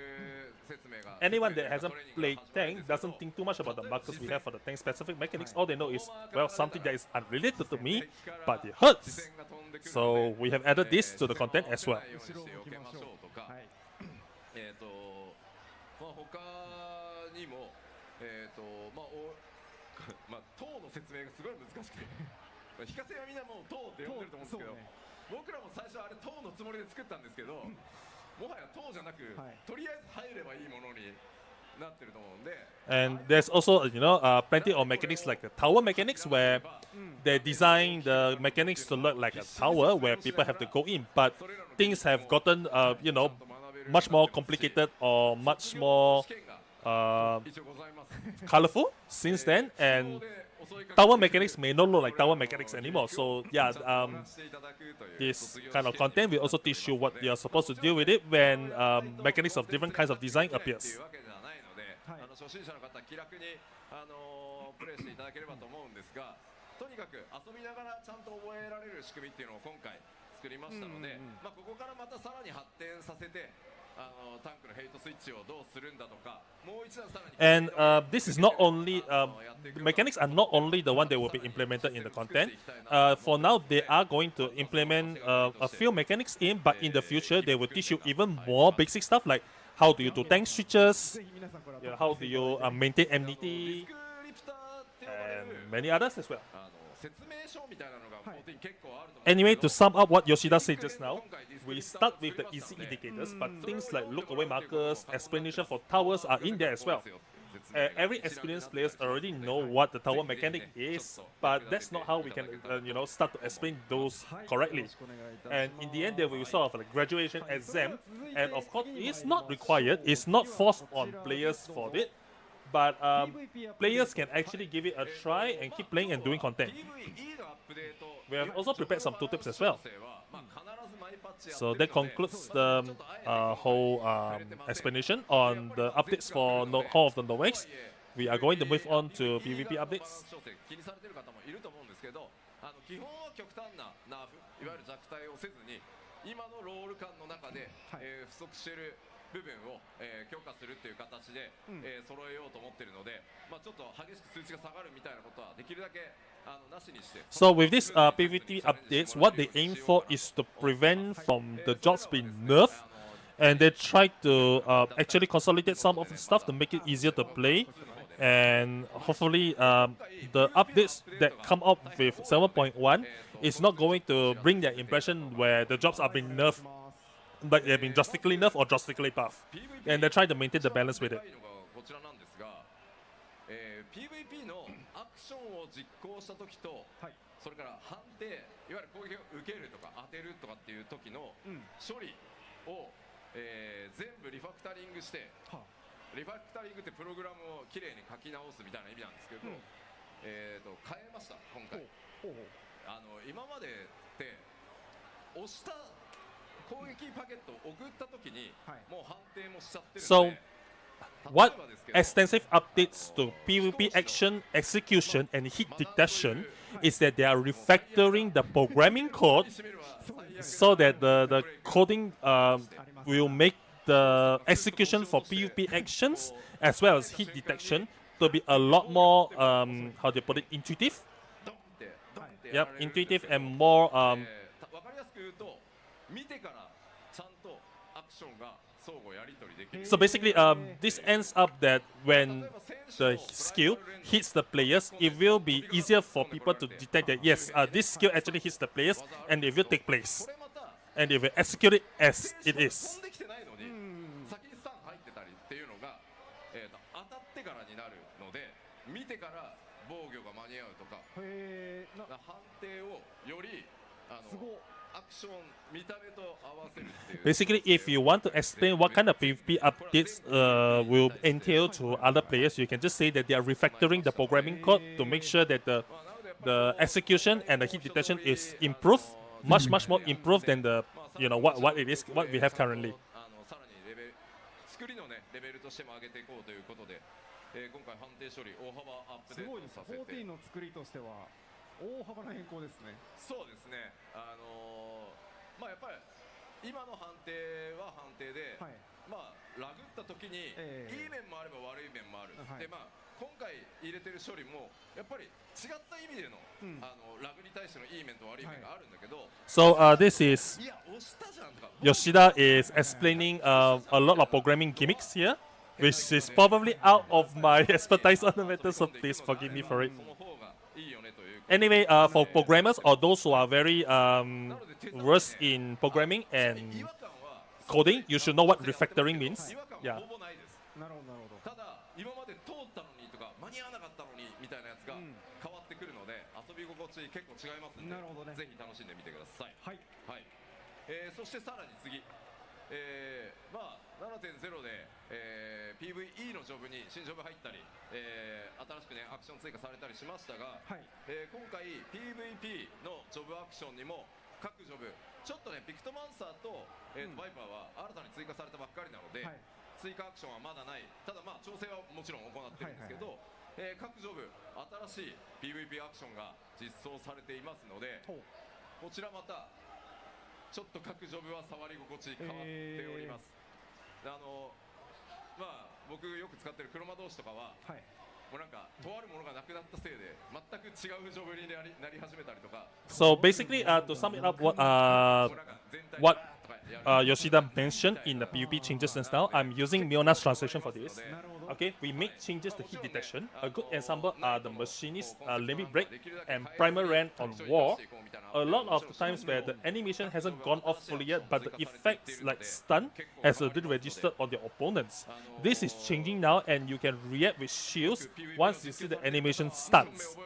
説明が anyone that hasn't played tank doesn't think too much about the markers we have for the tank specific mechanics. All they know is, well, something that is unrelated to me, but it hurts. So we have added this to the content as well. はいまあ他にもまあ塔の説明がすごい難しくて非化線はみんなもう塔って呼んでると思うんですけど、僕らも最初あれ塔のつもりで作ったんですけど、もはや塔じゃなく、とりあえず入ればいいものになってると思うんで。And there's also, plenty of mechanics like the tower mechanics where they design the mechanics to look like a tower where people have to go in, but things have gotten, much more complicated or much more colorful since then, and tower mechanics may not look like tower mechanics anymore. So yeah, this kind of content will also teach you what you're supposed to deal with it when mechanics of different kinds of design appears. 初心者の方気楽にプレイしていただければと思うんですが、とにかく遊びながらちゃんと覚えられる仕組みっていうのを今回作りましたので、ここからまたさらに発展させて。And this is not only mechanics are not only the one that will be implemented in the content. For now, they are going to implement a few mechanics in, but in the future, they will teach you even more basic stuff like how do you do tank switches, how do you maintain MDT, and many others as well. Anyway, to sum up what Yoshida said just now, we start with the easy indicators, but things like look away markers, explanation for towers are in there as well. Every experienced players already know what the tower mechanic is, but that's not how we can start to explain those correctly. And in the end, there will be sort of a graduation exam, and of course, it's not required, it's not forced on players for it. But players can actually give it a try and keep playing and doing content. We have also prepared some tooltips as well. So that concludes the whole explanation on the updates for Hall of the Nomex. We are going to move on to PvP updates. 部分を、強化するっていう形で、揃えようと思ってるので、ちょっと激しく数値が下がるみたいなことはできるだけなしにして。So with this PvP updates, what they aim for is to prevent from the jobs being nerfed, and they try to actually consolidate some of the stuff to make it easier to play, and hopefully the updates that come up with 7.1 is not going to bring that impression where the jobs are being nerfed. But they've been drastically nerfed or drastically buffed, and they're trying to maintain the balance with it. PVP のアクションを実行した時と、それから判定、いわゆる攻撃を受けるとか当てるとかっていう時の処理を、全部リファクタリングして、リファクタリングってプログラムをきれいに書き直すみたいな意味なんですけど、変えました今回。今までって押した So, what extensive updates to PvP action, execution, and hit detection is that they are refactoring the programming code so that the coding will make the execution for PvP actions as well as hit detection to be a lot more, how do you put it, intuitive? Yep, intuitive and more So basically, this ends up that when the skill hits the players, it will be easier for people to detect that yes, this skill actually hits the players, and it will take place, and it will execute it as it is. Basically, if you want to explain what kind of PvP updates will entail to other players, you can just say that they are refactoring the programming code to make sure that the execution and the hit detection is improved, much more improved than the what we have currently. 大幅な変更ですね。そうですね。やっぱり今の判定は判定で、まあラグった時に、いい面もあれば悪い面もある、でまあ今回入れてる処理もやっぱり違った意味での、ラグに対してのいい面と悪い面があるんだけど、So this is いや押したじゃんとか Yoshida is explaining a lot of programming gimmicks here, which is probably out of my expertise on the matter, so please forgive me for it. その方がいいよねという Anyway, for programmers or those who are very versed in programming and 違和感は coding, you should know what refactoring means. 違和感 Yeah. はほぼないです。なるほどなるほど。ただ今まで通ったのにとか間に合わなかったのにみたいなやつが変わってくるので、遊び心地結構違いますので、なるほどねぜひ楽しんでみてください。はい。はい。そしてさらに次、まあ 7.0 で、PVE のジョブに新ジョブ入ったり、新しくねアクション追加されたりしましたが、はい。今回 PVP のジョブアクションにも各ジョブちょっとねピクトマンサーと、バイパーは新たに追加されたばっかりなので、はい。追加アクションはまだない。ただまあ調整はもちろん行ってるんですけど、各ジョブ新しい PVP アクションが実装されていますので、ほう。こちらまたちょっと各ジョブは触り心地変わっております。まあ僕よく使ってる黒魔同士とかは、はい。もうなんかとあるものがなくなったせいで全く違うジョブになり始めたりとか。 So basically, to sum it up, what もうなんか全体 what とかやる Yoshida mentioned in the PvP changes and style, I'm using Miona's translation for this. なるほど。 Okay, we make changes to hit detection. A good example are the machinist limit break and primer ran on war. A lot of the times where the animation hasn't gone off fully yet, but the effects like stun has already registered on the opponents. This is changing now, and you can react with shields once you see the animation starts.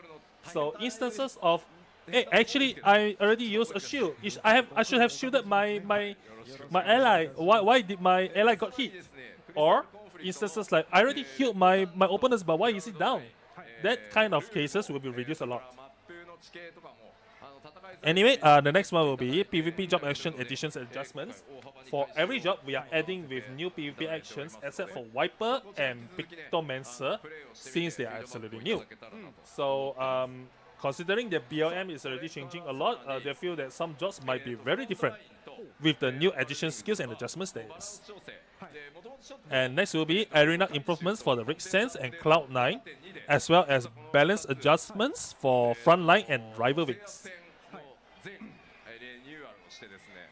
So instances of, hey, actually I already used a shield. I should have shielded my ally. Why did my ally got hit? Or instances like I already healed my opponents, but why is it down? That kind of cases will be reduced a lot. Anyway, the next one will be PvP job action additions and adjustments. For every job, we are adding with new PvP actions except for Wiper and Pictomancer, since they are absolutely new. So, considering that BLM is already changing a lot, they feel that some jobs might be very different with the new addition skills and adjustments there is. And next will be arena improvements for the Rig Sense and Cloud9, as well as balance adjustments for Frontline and Rival Wings. 全リニューアルをしてですね、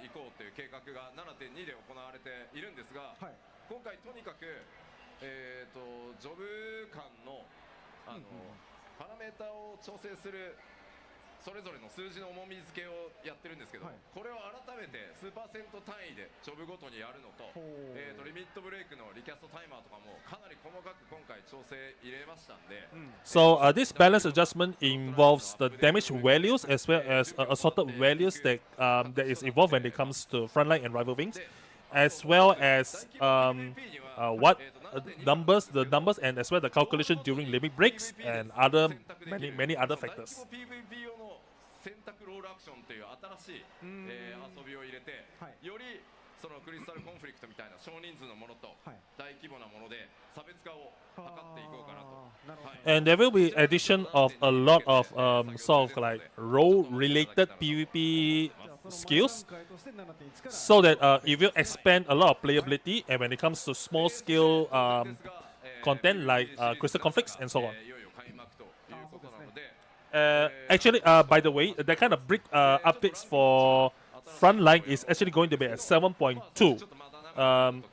行こうという計画が 7.2 で行われているんですが、はい。今回とにかく、ジョブ間の、パラメータを調整するそれぞれの数字の重み付けをやってるんですけど、はい。これを改めて数パーセント単位でジョブごとにやるのと、ほう。リミットブレイクのリキャストタイマーとかもかなり細かく今回調整入れましたんで、So this balance adjustment involves the damage values as well as assorted values that that is involved when it comes to Frontline and Rival Wings, as well as what numbers, the numbers, and as well the calculation during limit breaks and other many other factors. PVP 用の選択ロールアクションという新しい、遊びを入れて、はい。よりそのクリスタルコンフリクトみたいな少人数のものとはい。大規模なもので差別化を図っていこうかなと。なるほど。はい And there will be addition of a lot of sort of like role-related PvP skills, so that it will expand a lot of playability. And when it comes to small-scale content like crystal conflicts and so on. いよいよ開幕ということなので、 Actually, by the way, the kind of brick updates for Frontline is actually going to be at 7.2.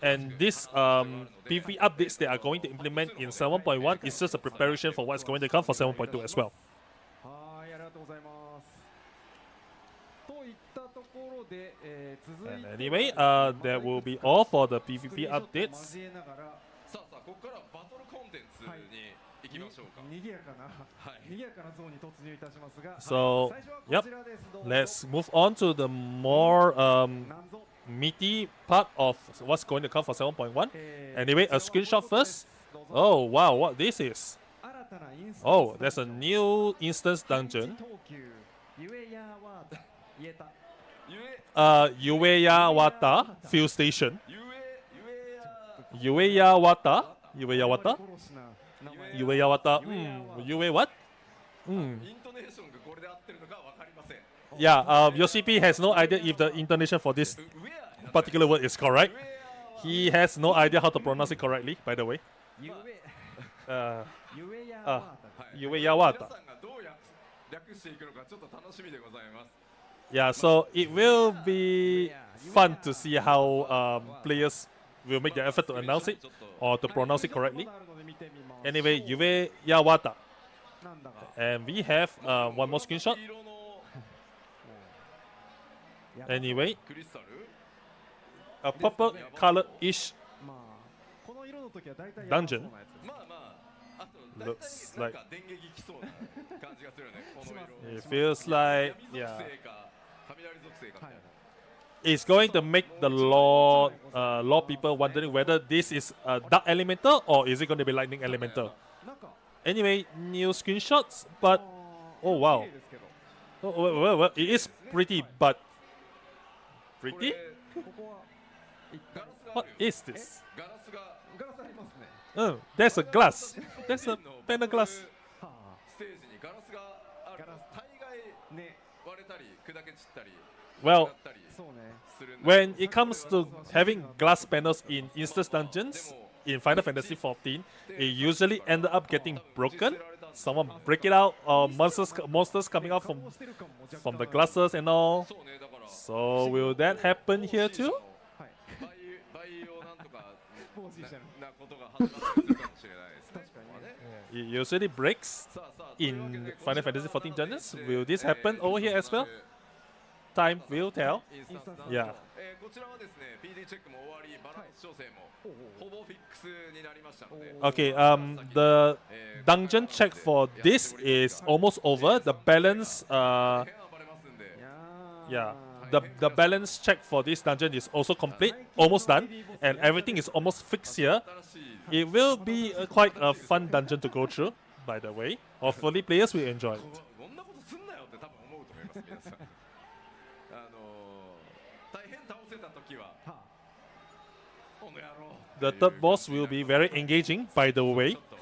And this PvP updates they are going to implement in 7.1 is just a preparation for what's going to come for 7.2 as well. はい、ありがとうございます。といったところで、続い And て anyway, that will be all for the PvP updates. 交えながらさあここからバトルコンテンツに行きましょうか。にぎやかな、はいにぎやかなゾーンに突入いたしますが、 So, 最初はこ yep, ちらです。どうぞ let's move on to the more なんぞ meaty part of what's going to come for 7.1. え Anyway, a screenshot first. Oh wow, what this is? 新たなインスタンス Oh, there's a new instance dungeon. 投球ゆえやワード言えた Ueya Wata Fuel Station. ゆえや Ueya Wata? Ueya Wata? 殺しな名前 Ueya Wata? Ue what? イントネーションがこれで合ってるのかわかりません。 Yeah, Yoshi P has no idea if the intonation for this ウェア particular word is correct. He has no idea how to pronounce it correctly, by the way. ゆ Uh, えゆえやあわた Yue Yawata. 皆さんがどう略していくのかちょっと楽しみでございます。 Yeah, so it will be fun to see how players will make the effort to announce it or to pronounce it correctly. あるので見てみましょう Anyway, Yue Yawata. なんだか And we have one more screenshot. 色の Anyway, クリスタル a purple color-ish まあこの色の時は大体 Dungeon やばそうなやつですまあまああと大 looks 体なん like か電撃きそうな感じがするよねこの色 it feels like 闇 yeah, 属性か雷属性かみたいな it's going to make the law people wondering whether this is a dark elemental or is it going to be lightning elemental. なんか Anyway, new screenshots, but あ oh ー wow, 綺麗ですけど well, it is pretty, but これ pretty. ここは一ガ体ラスがあ What る is this? ガラスがガラスありますね There's a glass. There's a pane of glass. はあステージにガラスがあるガラス大概ね割れたり砕け散ったり Well, なったりそうねするんだ when it comes to having glass panels in instance dungeons in Final Fantasy XIV, it usually ended up getting broken. Someone break it out, or monsters coming out 加工してる感も若干 from the glasses and all. そうねだから So will that happen here too? はいバイオなんとか防止してるなことが始まったりするかもしれないですね確かにね It usually breaks さあさあというわけ in で Final こちら Fantasy 14 dungeons. えー Will this happen over here as well? Time will tell. インスタンスなんです Yeah. こちらはですね PD チェックも終わりバランス調整もほうほうほぼフィックスになりましたので Okay, the dungeon check for this is almost over. The balance, 部屋はバレますんで yeah, the balance check for this dungeon is also complete, almost done, and everything is almost fixed here. 新しい It will be quite a fun dungeon to go through, by the way. Hopefully, players will enjoy it. こんなことすんなよって多分思うと思います皆さん大変倒せた時ははこの野郎 The third boss will be very engaging, by the ちょ way. っと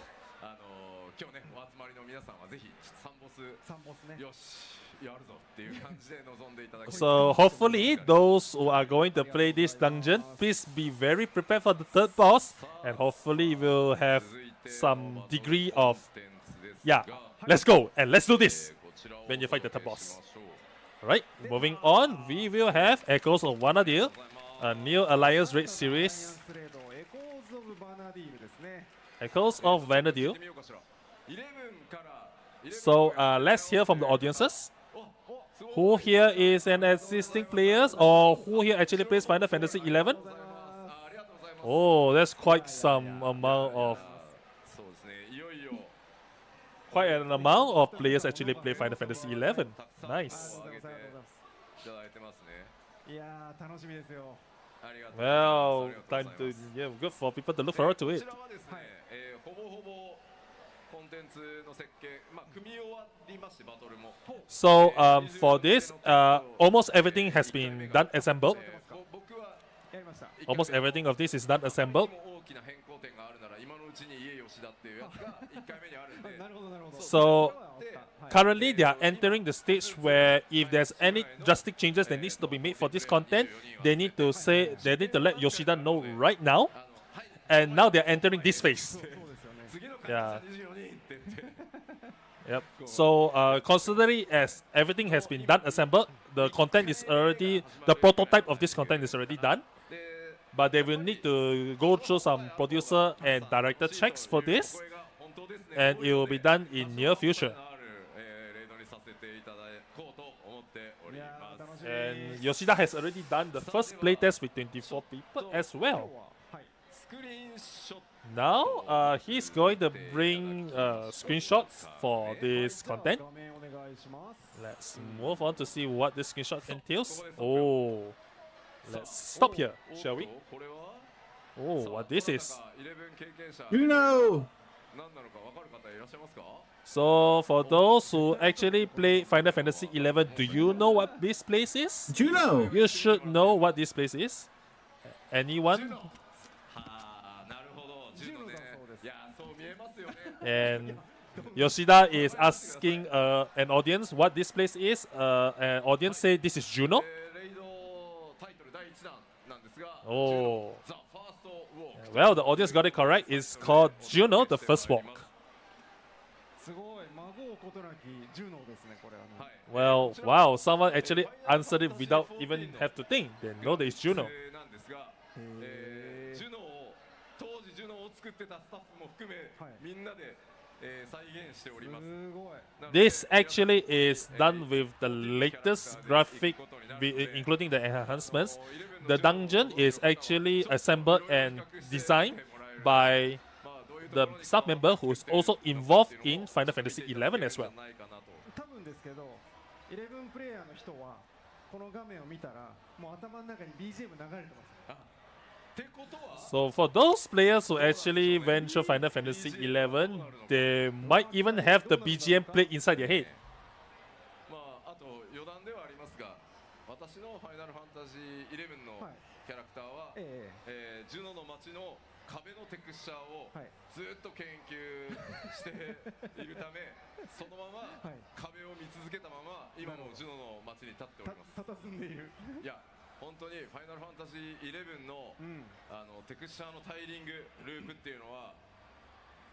今日ねお集まりの皆さんはぜひ3ボス3ボスねよしやるぞっていう感じで臨んでいただきたい So hopefully, those who are going to play this dungeon, please be very prepared for the third boss, and hopefully we'll have some degree of yeah. Let's go and let's do this. when you fight the third boss. Alright, moving on, we will have Echoes of Vanadil, a new Alliance Raid series. エコーズ・オブ・バナディールですね Echoes of Vanadil. So let's hear from the audiences. Who here is an existing players or who here actually plays Final Fantasy XI? Oh, that's quite some amount of players actually play Final Fantasy XI. Nice. いやー楽しみですよ Well, time to yeah, good for people to look forward to it. ほぼほぼコンテンツの設計、組み終わりましてバトルも。 So for this, almost everything has been done assembled. 僕はやりました Almost everything of this is done assembled. 大きな変更点があるなら今のうちに家吉田っていうやつが1回目にあるんで。なるほどなるほど So currently they are entering the stage where if there's any drastic changes that needs to be made for this content, they need to let Yoshida know right now. And now they're entering this phase. そうですよね Yeah. 24人って言って。 Yep. So considering as everything has been done assembled, the content is already the prototype of this content is already done. で But they will need to go through some producer and director checks for this, これが本当ですね and it will be done in near future. あるレードにさせていただこうと思っておりいやます。ー楽しみ And Yoshida has already done the first playtest with 24 people as 今 well. 日ははい スクリーンショット Now he's going to bring screenshots for this じゃあ content. 画面お願いします Let's move on to see what this screenshot entails. Oh, let's stop here, shall we? これは Oh, what this is. 11経験者 You know! 何なのか分かる方いらっしゃいますか So for those who actually play Final Fantasy XI, do you know what this place is? Juno! You should know what this place is. Anyone? はあなるほどジュノねジュノだそうですいやそう見えますよね And Yoshida is asking an audience what this place is. An audience say this is Juno. レイドタイトル第1弾なんですが Oh. The First Well, the audience got it correct. It's called Juno, the First Walk. すごい孫うことなきジュノですねこれはい Well, wow, someone actually answered it without even have to think. They know that it's Juno. なんですが、ジュノを当時ジュノを作ってたスタッフも含め、はいみんなで、再現しております。すごい This actually is done with the latest graphic, including the enhancements. The dungeon is actually assembled and designed by the staff member who is also involved in Final Fantasy XI as well. 多分ですけど11プレイヤーの人はこの画面を見たらもう頭の中に BGM 流れてますってことは So for those players who actually went through Final Fantasy XI, they might even have the BGM played inside their head. まああと余談ではありますが、私のファイナルファンタジー11のはいキャラクターは、ジュノの街の壁のテクスチャーをはいずっと研究しているため、そのままはい壁を見続けたまま今もジュノの街に立っております。佇んでいるいや本当にファイナルファンタジー11の、うんテクスチャーのタイリングループっていうのは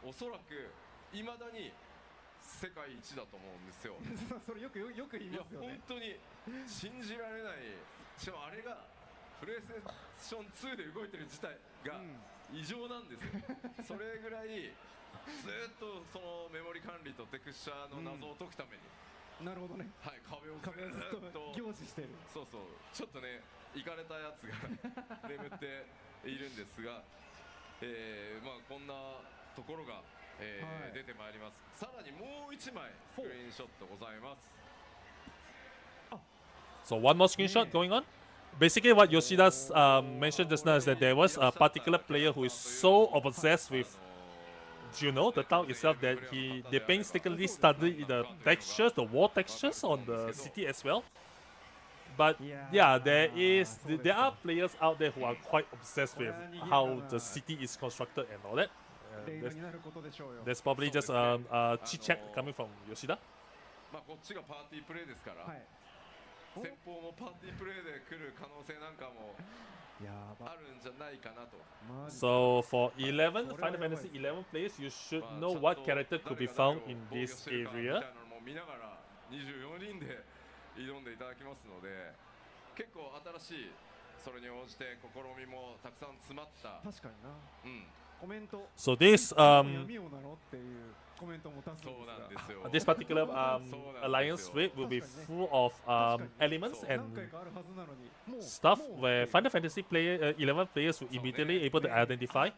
おそらく未だに世界一だと思うんですよ。それよく言いいやますよね本当に信じられない。しかもあれがプレイステーション2で動いてる自体が異常なんですよ。それぐらいずっとそのメモリ管理とテクスチャーの謎を解くために、なるほどねはい壁をず壁をずっっとと凝視してるそうそうちょっとねイかれたやつが眠っているんですが、まあこんなところが、はい出てまいります。さらにもう一枚スクリーンショットございます。 So one more screenshot going on. Basically, what Yoshida's mentioned just now is that there was a particular player who is so obsessed with Juno, the town itself, that they painstakingly studied the textures, the wall textures on the city as well. But yeah, there are players out there who are quite obsessed with how the city is constructed and all that. レイドになることでしょうよ There's probably just chit chat coming from Yoshida. まあこっちがパーティープレイですから、はい先方もパーティープレイで来る可能性なんかもやばあるんじゃないかなと。マジ So for 11 Final Fantasy 11 players, you should know what character could be found in this area. 見ながら24人で挑んでいただきますので、結構新しいそれに応じて試みもたくさん詰まった、確かになうん、コメント So this 闇をなのっていうコメントも多数そうなんですよ。 this particular alliance raid will be full of elements 何 and 回かあるはずなのにもう stuff where Final Fantasy 11 players will immediately able to identify,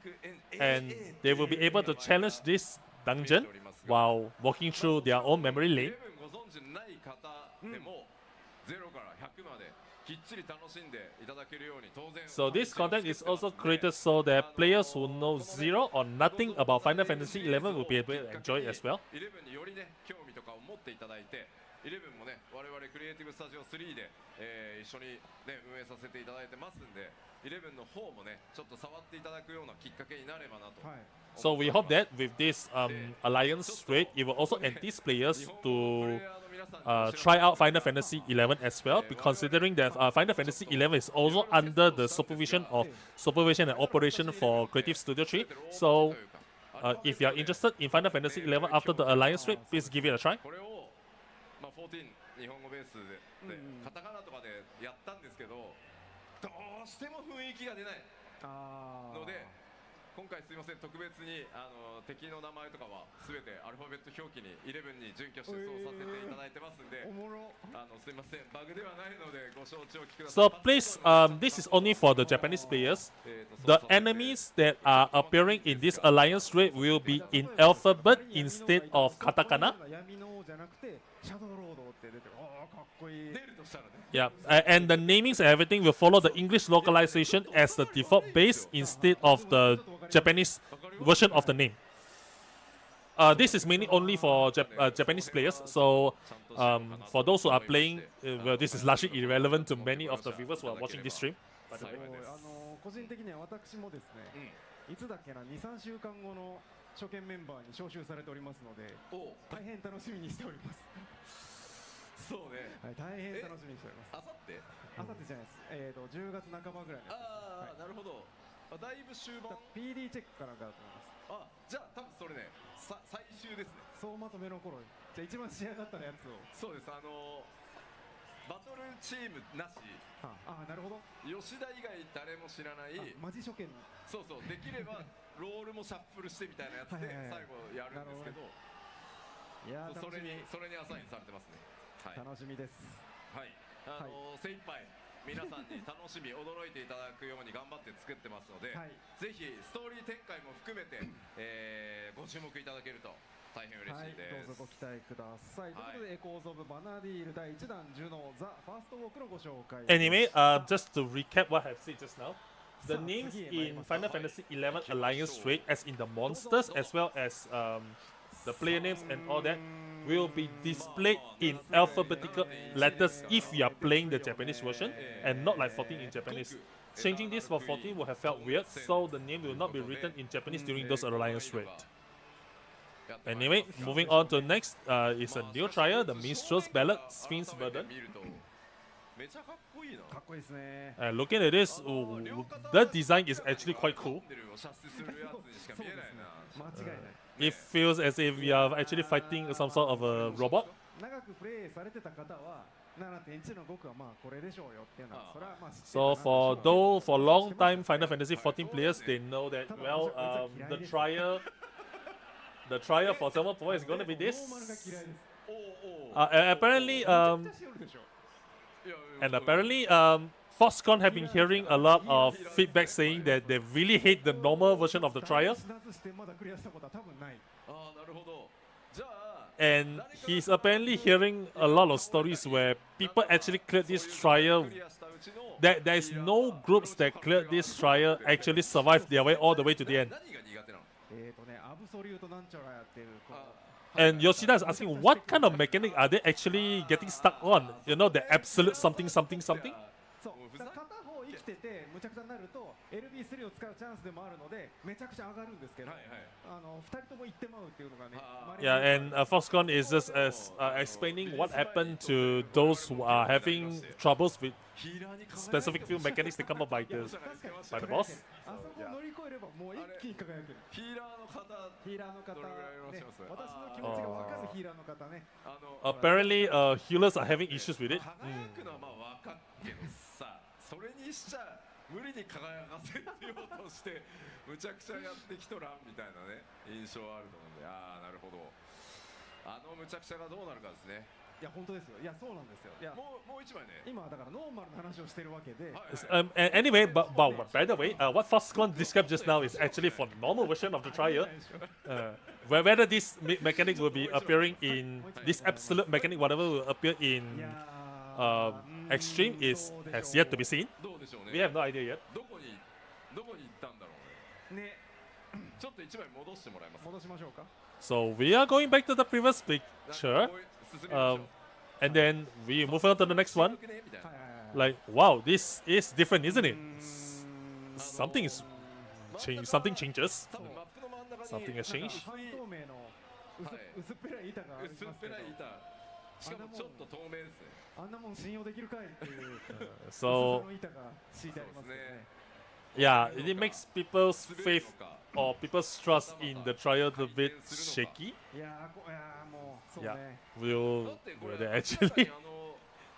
and they will be able to challenge this dungeon while walking through their own memory lane. ご存知ない方でも、0から100まできっちり楽しんでいただけるように当然 So this content is also created so that players who know zero or nothing about Final Fantasy 11 will be able to enjoy it as well. 11によりね興味とかを持っていただいて、11もね我々クリエイティブスタジオ3で、一緒にね運営させていただいてますんで、11の方もねちょっと触っていただくようなきっかけになればなと。はい So we hope that with this alliance raid, it will also entice players to try out Final Fantasy 11 as well, considering that Final Fantasy 11 is also under the supervision and operation for Creative Studio 3. So if you are interested in Final Fantasy 11 after the alliance raid, please give it a try. これをまあ14日本語ベースで、カタカナとかでやったんですけど、どうしても雰囲気が出ないあので。今回すいません特別に敵の名前とかはすべてアルファベット表記に11に準拠してそうさせていただいてますんで、おもろすいませんバグではないのでご承知おきください。 So please, this is only for the Japanese players. The enemies that are appearing in this alliance raid will be in alphabet instead of katakana. 闇の王じゃなくてシャドウロードって出てるああかっこいい出るとしたらね。 Yeah, and the namings and everything will follow the English localization as the default base instead of the Japanese version of the name. This is mainly only for Japanese players, so for those who are playing, well, this is largely irrelevant to many of the viewers who are watching this stream. すごい個人的には私もですね、いつだっけな 2,3 週間後の初見メンバーに招集されておりますので大変楽しみにしておりますそうね。はい、大変楽しみにしておりますあさって。あさってじゃないです10月半ばぐらいのやつですああ、なるほど。だいぶ終盤 PD チェックかなんかだと思います。じゃあ多分それね最終ですね。総まとめの頃じゃあ一番仕上がったやつを。そうです。バトルチームなし、なるほど。吉田以外誰も知らないマジ初見の。そうそう、できればロールもシャッフルしてみたいなやつで最後やるんですけど、いやそれにアサインされてますね。はい、楽しみです。はい、精一杯皆さんに楽しみ驚いていただくように頑張って作ってますので、ぜひストーリー展開も含めて、ご注目いただけると大変嬉しいです。どうぞご期待ください。ということでエコーズオブバナディール第1弾ジュノザファーストウォークのご紹介。Anyway, just to recap what I've said just now, the names in Final Fantasy XI Alliance Raid, as in the monsters as well as the player names and all that, will be displayed in alphabetical letters if you are playing the Japanese version and not like 14 in Japanese. Changing this for 14 would have felt weird, so the name will not be written in Japanese during those Alliance Raid. Anyway, moving on to next is a new trial, the Minstrel's Ballad, Sphinx Burden. めちゃかっこいいな。かっこいいですね。 And looking at this, the design is actually quite cool. 間違いない。It feels as if you are actually fighting some sort of a robot. 長くプレイされてた方は 7.1 の5区はまあこれでしょうよっていうのはそれはまあ知ってる So かな for long time Final Fantasy 14 players, they know that well the trial for 7.4 is going to be this. ノーマルが嫌いです。 Apparently, めちゃくちゃしおるでしょ。 and apparently, Foxconn have been hearing a lot of feedback saying that they really hate the normal version of the trial. しなずしてまだクリアしたことは多分ない。なるほど。じゃあ And he's apparently hearing a lot of stories where people actually cleared this trial. There is no groups that cleared this trial actually survived their way all the way to the end. 何が苦手なの？アブソリュートなんちゃらやってるこう And Yoshida is asking what kind of mechanic are they actually getting stuck on? You know, the absolute something something something? そうだから片方生きててむちゃくちゃになると LB3 を使うチャンスでもあるのでめちゃくちゃ上がるんですけど、2人とも行ってまうっていうのがね。Yeah, and Foxconn is just explaining what happened to those who are having troubles with specific field mechanics that come up by the boss. あそこを乗り越えればもう一気に輝ける。ヒーラーの方ね、私の気持ちが分かるヒーラーの方ね。Apparently, healers are having issues with it. 輝くのはまあ分かるけどさ、それにしちゃ無理に輝かせようとしてむちゃくちゃやってきとらんみたいなね印象あると思うんで、なるほど。むちゃくちゃがどうなるかですね。いや本当ですよ。いやそうなんですよ。いやもう一枚ね。今だからノーマルな話をしてるわけで。Anyway, but by the way, what Foxconn described just now is actually for the normal version of the trial. Whether this mechanic will be appearing in this absolute mechanic, whatever will appear in Extreme has yet to be seen. どうでしょうね。 We have no idea yet. どこに行ったんだろうね。ね、ちょっと一枚戻してもらえますか。戻しましょうか。 So we are going back to the previous picture, and then we move on to the next one. Like, wow, this is different, isn't it? Something is change. Something changes. Something has changed. 半透明の薄っぺらい板がありますけど。薄っぺらい板。しかもちょっと透明ですね。あんなもん信用できるかいっていう。 So 薄さの板が敷いてありますよね。 yeah, it makes people's faith or people's trust in the trial a bit shaky. いやもうそう Yeah, ね。 will だってこれ they 確か actually? に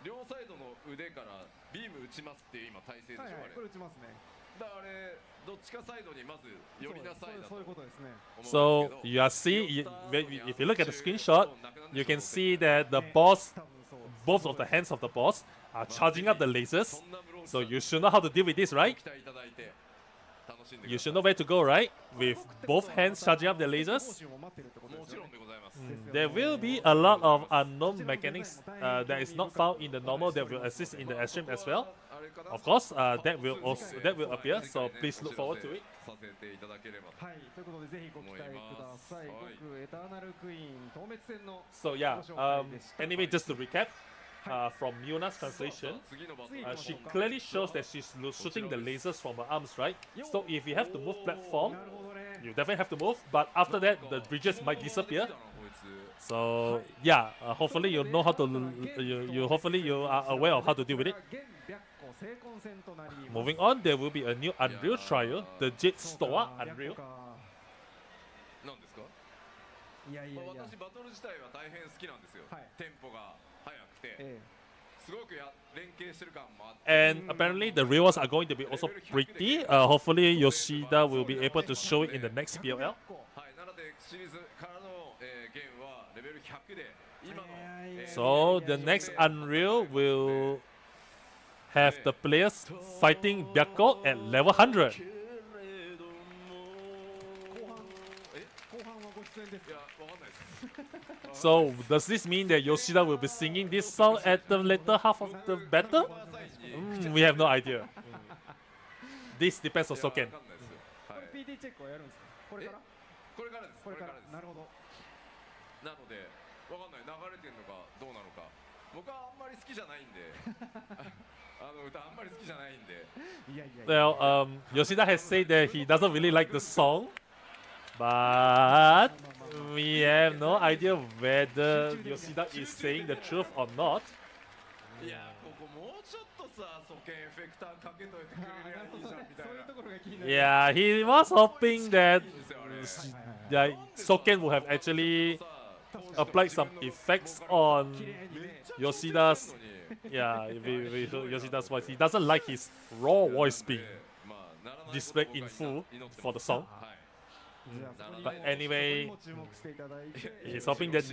両サイドの腕からビーム打ちますっていう今体勢でしょ、はいはい、これあれ。打ちますね。だからあれどっちかサイドにまず寄りなさいだとそういうことですね。 So you are if you look at the screenshot, you can see that the boss, 多分そう。 both of the hands of the boss, are charging up the lasers. So you should know how to deal with this, right? 期待いただいて楽しんでく You ださ should い。 know where to go, right? With both hands charging up the lasers. も待ってるってこともちろんですよね。でございます。 There will be a lot of unknown mechanics that is not found in the normal that will assist in the extreme as well. あれかな Of course, that will appear. So please look forward to it. させていただければと。はい、ということでぜひご期待ください。はい僕エターナルクイーン透滅戦の So yeah. Anyway, just to recap, from Yuna's translation, 次のバトル she clearly shows that she's shooting the lasers from her arms, right? So if you have to move platform, なるほどね。 you definitely have to move. But after that, the bridges might disappear. こいつ So yeah, hopefully you know how to. Hopefully you are aware of how to deal with it. 現白虎成婚戦となります。 Moving on, there will be a new Unreal trial, the Jade Store そうか Unreal. 略かなんですか？いやいやいや、私バトル自体は大変好きなんですよ。はいテンポが速くて、えすごく連携してる感もあって。 And apparently the rewards are going to be also pretty. Hopefully Yoshida will be able to show it in the next え PLL. はい、なのでシリーズからの、ゲームはレベル100で今の、So the next Unreal will have the players fighting Byakko at level 100. 後半はご出演ですいや、わかんないです。 So does this mean that Yoshida will be singing this song at the later half of the battle? We have no idea. This depends on いや Soken. わかんないですよ。はい PD チェックはやるんですか？これからこれからです。これからです。なるほど。なので、わかんない。流れてるのかどうなのか。僕はあんまり好きじゃないんで、あの歌あんまり好きじゃないんで。いやいやいや Well, Yoshida has said that he doesn't really like the song, but we have no idea whether Yoshida is saying the truth or not. いや、ここもうちょっとさ、ソケンエフェクターかけといてくれりゃいいじゃんみたいな。そういうところが気になる。 Yeah, he was hoping that いいんですよあれ。 that Soken would have actually applied some effects on 綺麗にね。 Yoshida's yeah, Yoshida's voice. He doesn't like his raw voice being まあならない displayed in full for the song. はい。じゃあそこにも But anyway, そこにも注目していただいて he's hoping that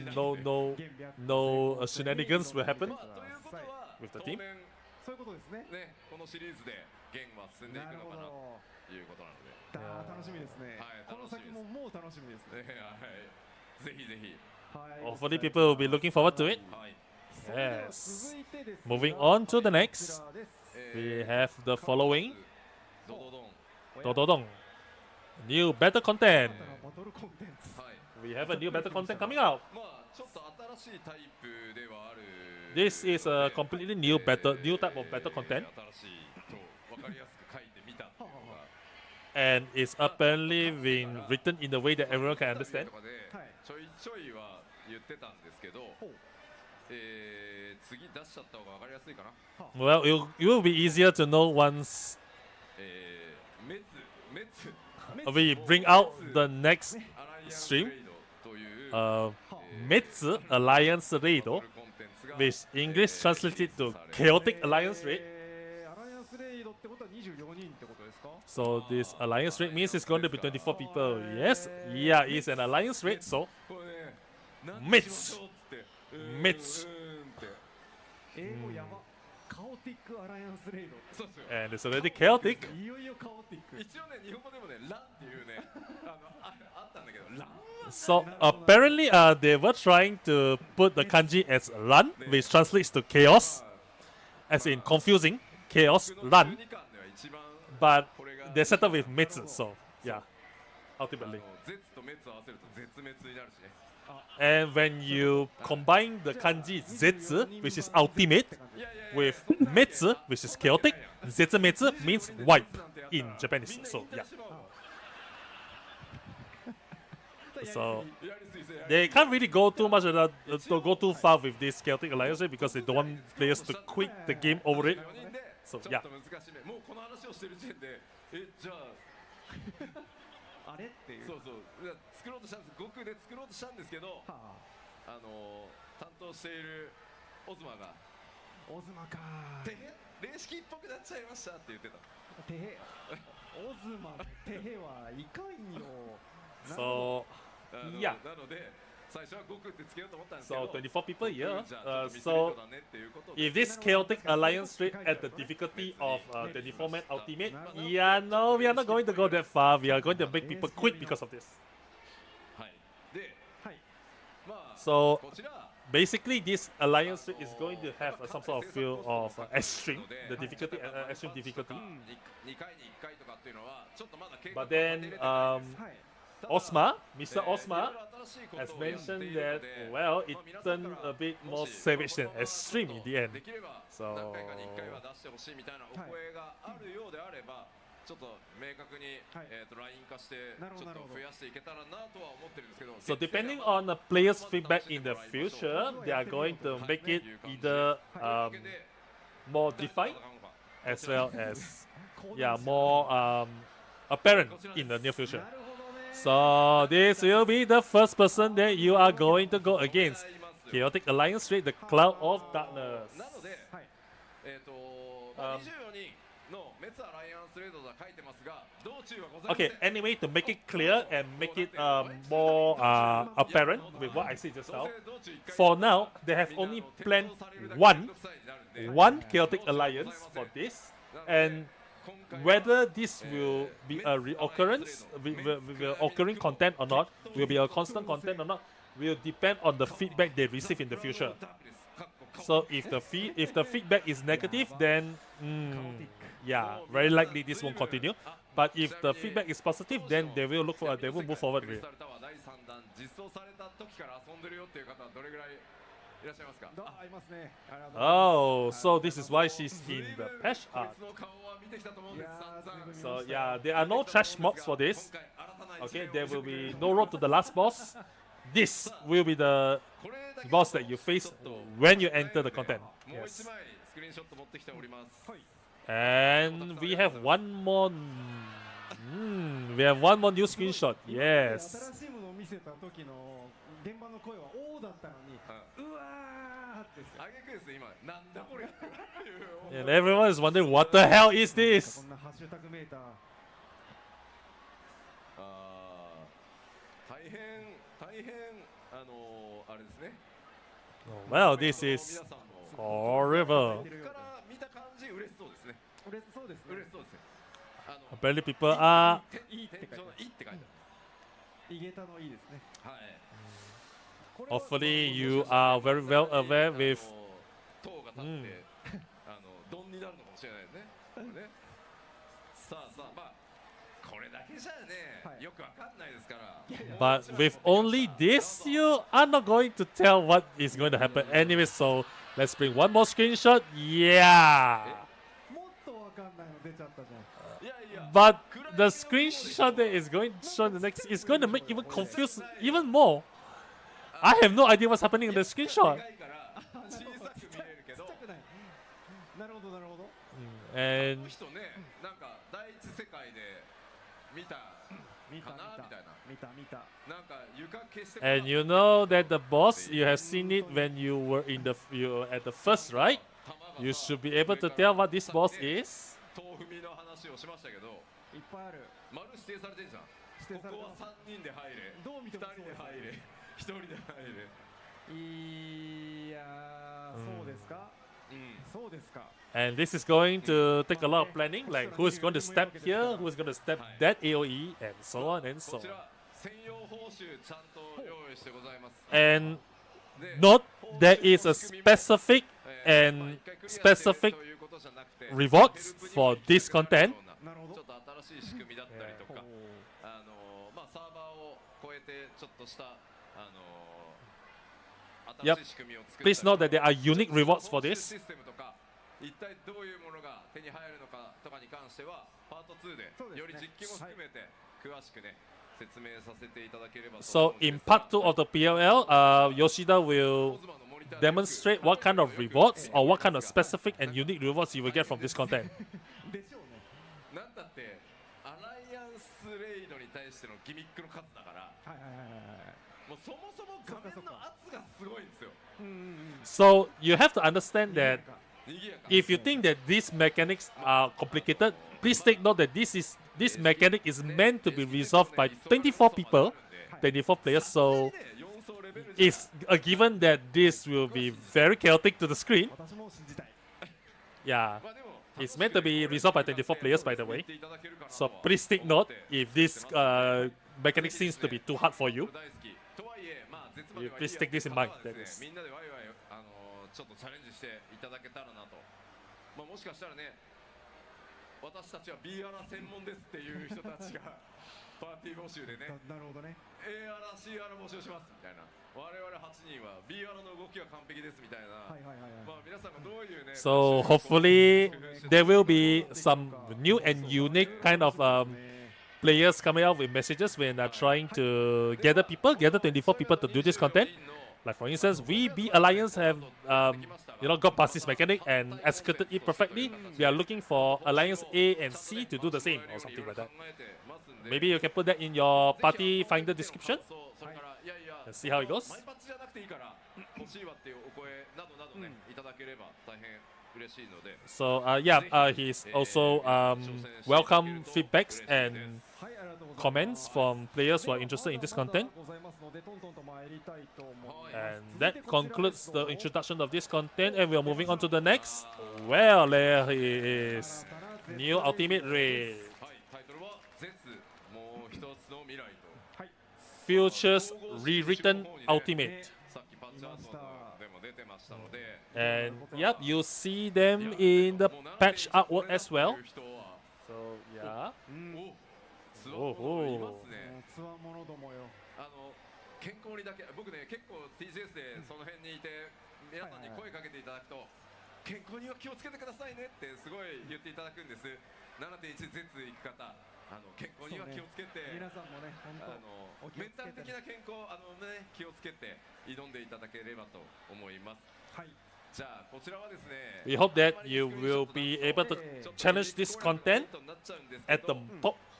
no shenanigans will happen まあということは with the 当 team. 面そういうことですね。ねこのシリーズでゲームは進んでいくなるほのかなど。ということなので。楽しみですね。はいこの先ももう楽しみですね。ねはい。ぜひぜひ。はい。 Hopefully, people will be looking forward to it. はい。それでは Yes. 続いてですが Moving on to the こ next, ちらです。 we have the following. ドドドン。 Dododong. New battle content. バトルコンテンツ。はい。 We have a new battle content coming out. まあちょっと新しいタイプではある。 This is a completely new type of battle content, 新しいと分かりやすく書いてみたっていうのが。 and it's apparently been written in a way that everyone can understand. とかではい。ちょいちょいは言ってたんですけど、ほう。次出しちゃった方が分かりやすいかな。 Well, it will be easier to know once メツ we bring out the next アライアンス stream. レイドという Metsu Alliance Raid, コンテンツが which English translated to Chaotic Alliance Raid. アライアンスレイドってことは24人ってことですか？ So this Alliance Raid means it's going to be 24 people. Yes, yeah, it's an Alliance Raid, so これね何メツしましょうっつってメツって英語やば。カオティックアライアンスレイド。そうですよ and it's already chaotic. いよいよカオティック。一応ね日本語でもねランっていうねあったんだけどラン So apparently, they were trying to put the kanji as run, which translates to chaos, as in confusing chaos 僕の run. 12巻では一番 But これが they settled with Metsu, so yeah, あの ultimately. 絶と滅を合わせると絶滅になるしね And when you combine the kanji Zetsu, which is ultimate, いやいやいや with Metsu, which is chaotic, Zetsumetsu means wipe in Japanese. So yeah, so やりすぎてやり they can't really go too much, go too far with this chaotic alliance because they don't want players to quit the game over it. 4人で So ちょ yeah. っと難しいねもうこの話をしてる時点でじゃああれっていう。そうそういや作ろうとしたんです極で作ろうとしたんですけどはあ。担当しているオズマがオズマか。てへ霊式っぽくなっちゃいましたって言ってたてへ。オズマてへはいかんよ。 So yeah. なので最初は極ってつけようと思ったんですけ So ど 24 people here. じゃあちょっとミスリー So ドだねっていうことで if this chaotic alliance rate at the difficulty of 24 man ultimate, yeah, no, we are not going to go that far. We are going to make people quit because of this. はいではい。まあ So こちら basically, this alliance rate is going to have some sort of feel of extreme, the difficulty, extreme difficulty. 2回に1回とかっていうのはちょっとまだ計 But 画が then 立てれてないです はい。 Osma, Mr. いろい Osma, ろ新しいこと has をやって mentioned いる that ので well, it まあ皆さん turned から a bit も more し savage than このまま extreme in the で end. きれば So 何回かに1回は出してほしいみたいなお声があるようであればちょっと明確にはいライン化してちょなるほどっと増やしていけたらなとは思ってるんですけど So depending on the players' feedback in the future, they are going to make it either more defined as well as more apparent in the near future. So this will be the first person that you are going to go against. Chaotic Alliance Raid, the Cloud of Darkness. なので、まあ24人のメツアライアンスレードとは書いてますが、道中はございません。 Okay, anyway, to make it clear and make it more apparent with what I said just now, for now, they have only planned one Chaotic Alliance for this, and whether this will be a reoccurrence, will occurring content or not, will be a constant content or not, will depend on the feedback they receive in the future. So if the feedback is negative, then yeah, very likely this won't continue. But if the feedback is positive, then they will move forward with it. Oh, so this is why she's in the patch art. So yeah, there are no trash mobs for this. Okay, there will be no road to the last boss. This will be the boss that you face when you enter the content. Yes. And we have one more. We have one more new screenshot. Yes. 新しいものを見せた時の現場の声はおーだったのに、うわーってですよ。 And everyone is wondering what the hell is this? こんなハッシュタグメーター。大変あれですね。 Well, this is horrible. から見た感じ嬉しそうですね。嬉しそうですね。嬉しそうですね。Apparently, people are. いいって書いてある。いいって書いてある。井桁のいいですね。はい。 Hopefully, you are very well aware with. 塔が立ってドンになるのかもしれないね。さあまあこれだけじゃねよくわかんないですから。 But with only this, you are not going to tell what is going to happen anyway. So let's bring one more screenshot. Yeah. もっとわかんないの出ちゃったじゃん。 But the screenshot that is going to show the next is going to make you confused even more. I have no idea what's happening in the screenshot. なるほどなるほど。 And 人ねなんか第一世界で見たかなみたいな。見た。なんか床消して。 and you know that the boss, you have seen it when you were at the first, right? You should be able to tell what this boss is. 豆腐みの話をしましたけど、いっぱいある。丸指定されてるじゃん。指定されてここは3人で入れ。どう見ても2人で入れ。1人で入れ。いやー、そうですか。そうですか。 And this is going to take a lot of planning, like who's going to step here, who's going to step that AoE, and so on and so こち on. ら専用報酬ちゃんと用意してございます。 And note, there is a specific specific rewards for this content. ちょっと新しい仕組みだったりとか、まあサーバーを超えてちょっとした新しい仕組みを作ったり Please note that there are unique rewards for this. システムとか一体どういうものが手に入るのかとかに関してはパート2でより実機も含めて詳しくね説明させていただければと So 思うんです in part 2 of the PLL, Yoshida will demonstrate what kind of rewards or what kind of specific and unique rewards you will get from this content. でしょうね。なんだってアライアンスレイドに対してのギミックの数だからはい。もうそもそも画面の圧がすごいんですよ。 So you have to understand that 賑やか if you think that these mechanics are complicated, please take note that this mechanic is meant to be resolved by 24 people, 24 players. So 4層レベルじゃ it's a given that this will be very chaotic to the screen. 私も信じたい。 Yeah, まあでも it's meant to be resolved by 24 players, by the way. 言っていただけるかなと So please take note if this mechanic seems to be too hard for you. 大好きとはいえまあ絶まで You はいい please や take this in mind. 方は That ですね is. みんなでワイワイちょっとチャレンジしていただけたらなと。まあもしかしたらね私たちは B アラ専門ですっていう人たちがパーティー募集でねなるほどね。 A アラ C アラ募集しますみたいな我々8人は B アラの動きが完璧ですみたいなはい。まあ皆さんがどういうね So hopefully there will be some new and unique kind of players coming out with messages when they're trying to gather 24 people to do this content. Like for instance, we B Alliance have got past this mechanic and executed it perfectly. We are looking for Alliance A and C to do the same or something like that. Maybe you can put that in your party finder description and see how it goes. So he's also welcome feedbacks and comments from players who are interested in this content. And that concludes the introduction of this content, and we are moving on to the next. Well, there he is. New Ultimate Raid. Futures Rewritten Ultimate. And yep, you see them in the patch artwork as well. So yeah. Oh. 健康にだけ僕ね結構 TGS でその辺にいて皆さんに声かけていただくと健康には気をつけてくださいねってすごい言っていただくんです。 7.1 絶行く方健康には気をつけて、皆さんもねメンタル的な健康気をつけて挑んでいただければと思います。はい。 We hope that you will be able to challenge this content at the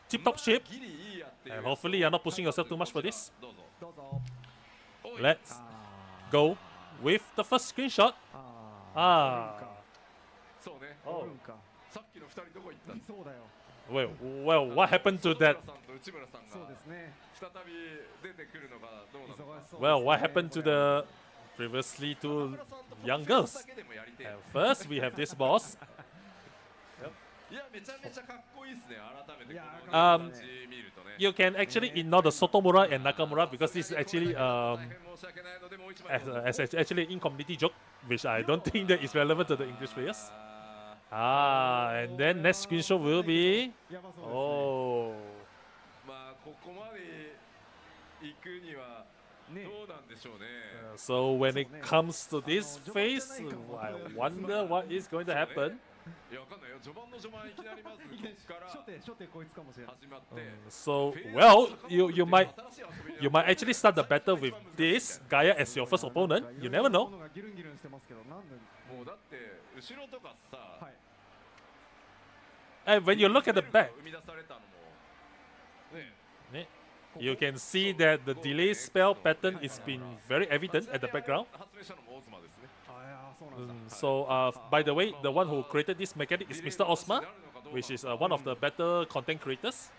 tip-top shape, and hopefully you're not pushing yourself too much for this. Let's go with the first screenshot. Oh. Well, what happened to that? Well, what happened to the previously two young girls? And first, we have this boss. You can actually ignore the Sotomura and Nakamura because this is actually actually an in-community joke, which I don't think that is relevant to the English players. And then next screenshot will be so when it comes to this phase, I wonder what is going to happen. So well, you might actually start the battle with this Gaia as your first opponent. You never know. And when you look at the back, you can see that the delay spell pattern is been very evident at the background. So by the way, the one who created this mechanic is Mr. Osma, which is one of the better content creators.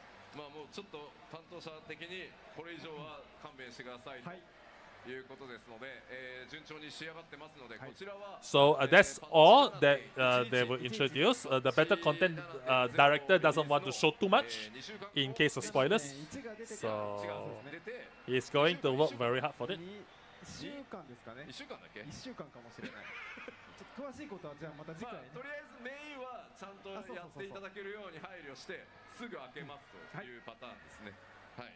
So that's all that they will introduce. The better content director doesn't want to show too much in case of spoilers. So he's going to work very hard for it. 詳しいことはじゃあまた次回、とりあえずメインはちゃんとやっていただけるように配慮してすぐ開けますというパターンですね。はい。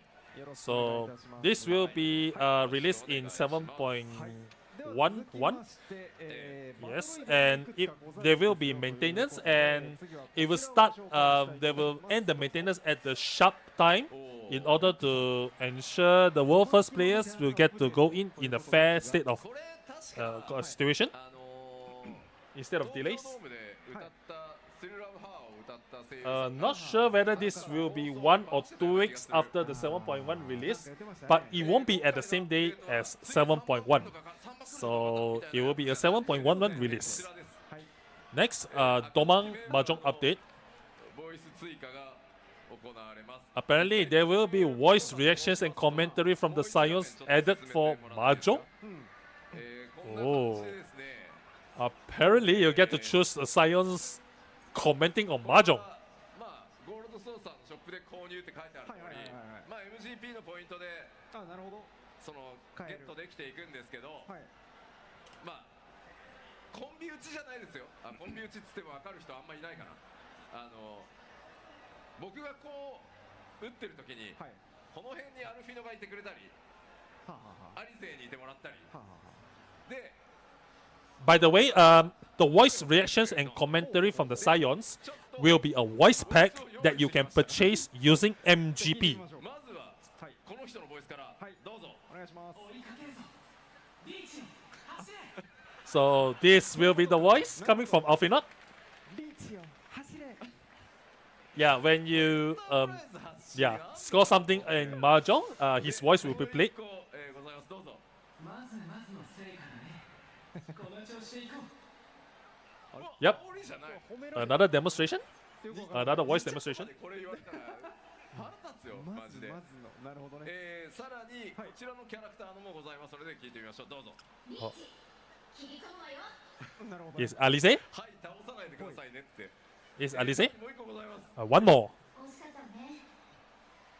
So this will be released in 7.11. Yes, and there will be maintenance, and it will start. They will end the maintenance at the sharp time in order to ensure the world first players will get to go in a fair state of situation instead of delays. Not sure whether this will be 1 or 2 weeks after the 7.1 release, but it won't be at the same day as 7.1. So it will be a 7.11 release. Next, Domang Mahjong update. Apparently, there will be voice reactions and commentary from the Scions added for Mahjong. Oh. Apparently, you get to choose the Scions commenting on Mahjong. MGP のポイントでそのゲットできていくんですけど、まあコンビ打ちじゃないですよ。コンビ打ちっつっても分かる人あんまいないかな。僕がこう打ってる時に、この辺にアルフィノがいてくれたり、アリゼにいてもらったり、で。 By the way, the voice reactions and commentary from the Scions will be a voice pack that you can purchase using MGP. So this will be the voice coming from Alfinok. リーチよ走れ Yeah, when you score something in mahjong, his voice will be played. ございます。どうぞ。まずまずの成果だねこの調子でいこう Yep, 煽りじゃない。 another demonstration, よくわかんない another voice demonstration. これ言われたら腹立つよ、マジで。まずのなるほどねさらにこちらのキャラクターのもございますので聞いてみましょう。どうぞ。なるほど Is Alize? はい、倒さないでくださいねって。 Is Alize? もう一個ございます。 One more. 惜しかったね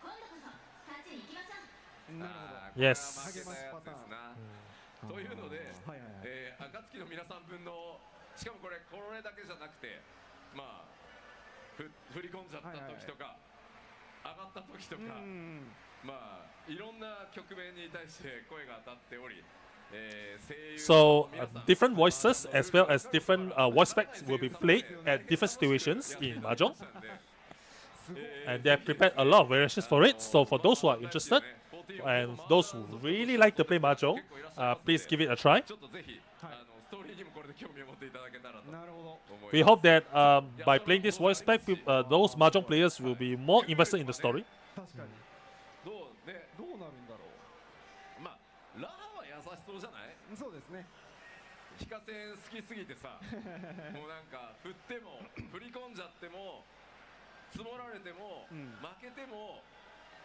今度こそ勝ちに行きましょうなるほどあー Yes これは負けたやつですな。というので、はいはいはい暁の皆さん分の、しかもこれだけじゃなくて、まあ振り込んじゃった時とか、上がった時とか、まあいろんな局面に対して声が当たっており、So different voices as well as different voice specs will be played at different situations in mahjong, and they have prepared a lot of variations for it. So for those who are interested and those who really like to play mahjong, please give it a try. ちょっとぜひストーリーにもこれで興味を持っていただけたらとなるほど 思い We ます。 hope that by playing this voice spec, those mahjong players will be more invested in the story. 確かにどうね、どうなるんだろまあラハは優しそうじゃない？うそうですね非課線好きすぎてさ、もうなんか振っても振り込んじゃっても積もられても、負けても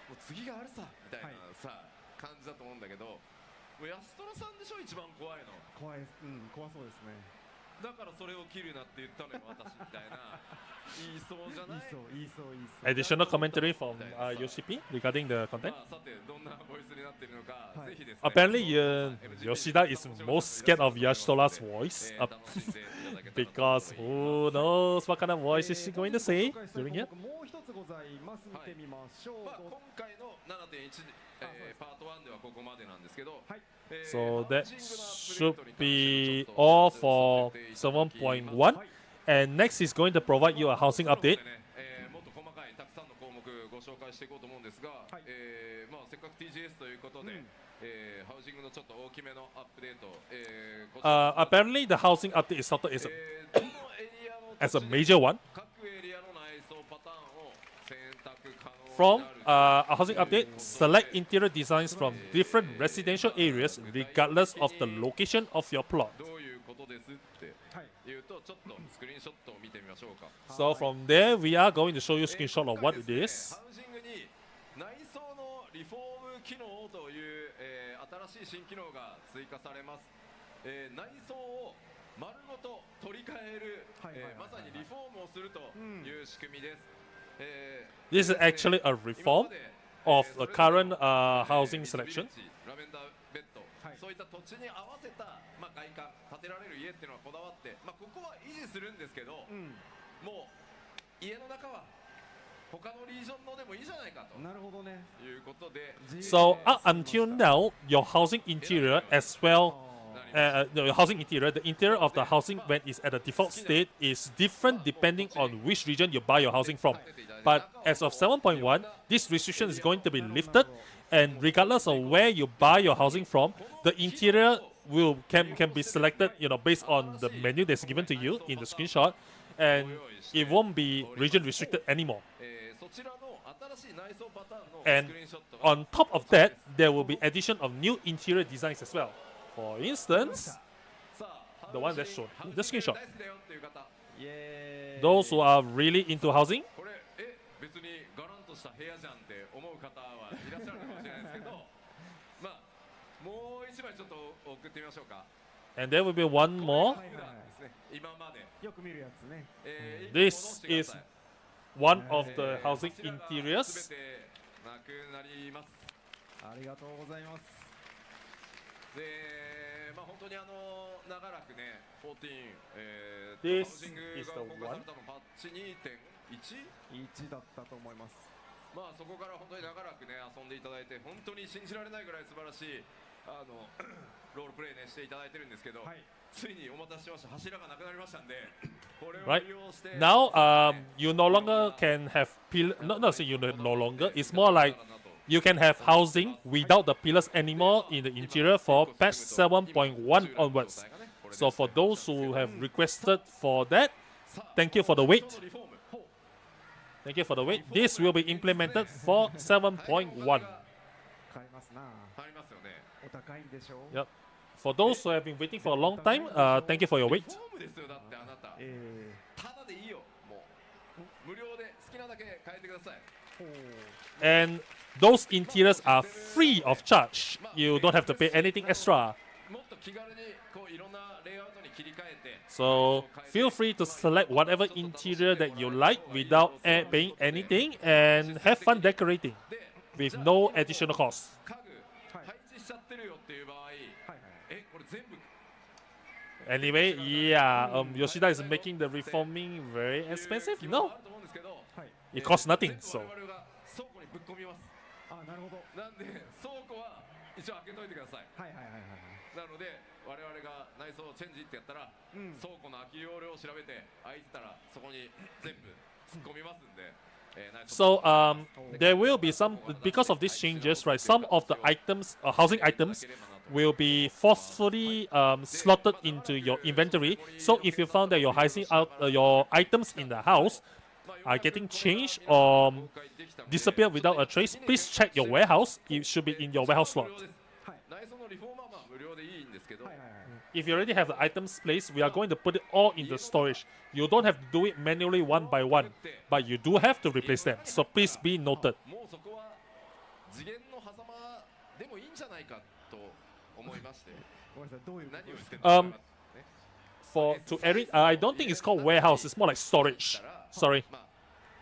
もう次があるさみたいなさ、感じだと思うんだけど、もう安虎さんでしょ一番怖いの。怖い怖そうですねだからそれを切るなって言ったのよ私みたいな言いそうじゃない？言いそう Additional commentary from Yoshi-P regarding the content. まあさてどんなボイスになっているのか、ぜひですね。 Apparently, Yoshida is most scared of Yashitola's voice because who knows what kind of voice is she going to say during it. もう一つございます見てみましょうまあ今回の 7.1、パート1ではここまでなんですけど、はい So that should be all for 7.1. And next is going to provide you a housing update. もっと細かいたくさんの項目ご紹介していこうと思うんですが、まあせっかく TGS ということで、ハウジングのちょっと大きめのアップデート、Apparently, the housing update is sorted as どのエリアの a major one. 各エリアの内装パターンを選択可能 From になる a housing update, select interior designs from different residential areas regardless of the location of your plot. どういうことですって言うとちょっとスクリーンショットを見てみましょうか。 So from there, we are going to show you a screenshot of what it is. ハウジングに内装のリフォーム機能という、新しい新機能が追加されます。内装を丸ごと取り替える、まさにリフォームをするという仕組みです。This is actually a reform of the current housing selection. ラベンダーベッド、そういった土地に合わせた、まあ、外観建てられる家っていうのはこだわって、まあ、ここは維持するんですけど、もう家の中は他のリージョンのでもいいじゃないかとなるほどねいうことで、 So up until now, your housing interior as well, the housing interior, the interior of the housing when it's at a default state is different depending on which region you buy your housing from. But as of 7.1, this restriction is going to be lifted, and regardless of where you buy your housing from, the interior can be selected, based on the menu that's given to you in the screenshot, and it won't be region restricted anymore. そちらの新しい内装パターンの And スクリーンショットが on top of that, there will be addition of new interior designs as well. For instance, さあ the one that's shown, the screenshot. 大好きだよっていう方、イエーイ Those who are really into housing, これ別にガランとした部屋じゃんって思う方はいらっしゃるかもしれないですけどまあもう一枚ちょっと送ってみましょうか。 and there will be one more. 普段ですね、今まで、よく見るやつね This is one of the housing interiors. すべてなくなります。ありがとうございますで、まあ本当に長らくね、14、This ハウジング is が the 公開されたのパッチ 2.1？ 1だったと思いますまあそこから本当に長らくね遊んでいただいて本当に信じられないぐらい素晴らしいロールプレイねしていただいてるんですけど、ついにお待たせしました柱がなくなりましたんで、これを Right 利用して now, you no longer can have so you no longer. It's more like you can have housing without the pillars anymore in the interior for patch 7.1 onwards. So for those who have requested for that, thank you for the wait. Thank you for the wait. This will be implemented for 7.1. 買いますな。 お高いんでしょう。 Yep. For those who have been waiting for a long time, thank you for your wait. リフォームですよ、だってあなた。ただでいいよ、もう。無料で好きなだけ変えてください。 And those interiors are free of charge. You don't have to pay anything extra. もっと気軽にこういろんなレイアウトに切り替えて。 So feel free to select whatever interior that you like without paying anything and have fun decorating with no additional cost. 家具配置しちゃってるよっていう場合、これ全部。 Anyway, yeah, Yoshida is making the reforming very expensive. No, it costs nothing. So 我々が倉庫にぶっ込みます。あ、なるほど。なんで倉庫は一応開けといてください。はいはいはいはい。なので我々が内装チェンジってやったら、倉庫の空き容量を調べて空いてたらそこに全部突っ込みますんで。So there will be some, because of these changes, right? Some of the items, housing items, will be forcefully slotted into your inventory. So if you found that your housing your items in the house are getting changed or disappear without a trace, please check your warehouse. It should be in your warehouse slot. 内装のリフォームはまあ無料でいいんですけど。 If you already have the items placed, we are going to put it all in the storage. You don't have to do it manually one by one, but you do have to replace them. So please be noted. もうそこは次元の狭間でもいいんじゃないかと思いまして。ごめんなさい、どういうこと何をしてる For to Eric, I don't think it's called warehouse. It's more like storage. Sorry,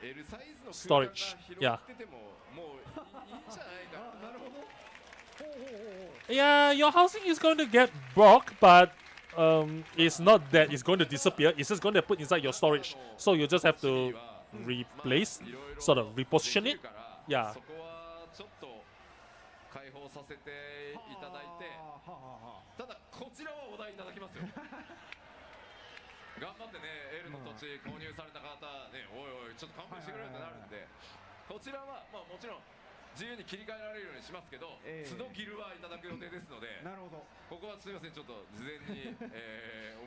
L サイズの storage. 空間 Yeah, が広がっててももういいんじゃないかな。なるほど。ほうほうほうほう。 yeah. Your housing is going to get broke, but it's not that it's going to disappear. It's just going to put inside your storage. So you just have to replace, sort of reposition it. Yeah. そこはちょっと開放させていただいて、ただこちらはお題いただきますよ。頑張ってね、L の土地購入された方ね、おいおいちょっと勘弁してくれってなるんで、こちらはまあもちろん自由に切り替えられるようにしますけど、都度ギルはいただく予定ですので、なるほど。ここはすみません、ちょっと事前に、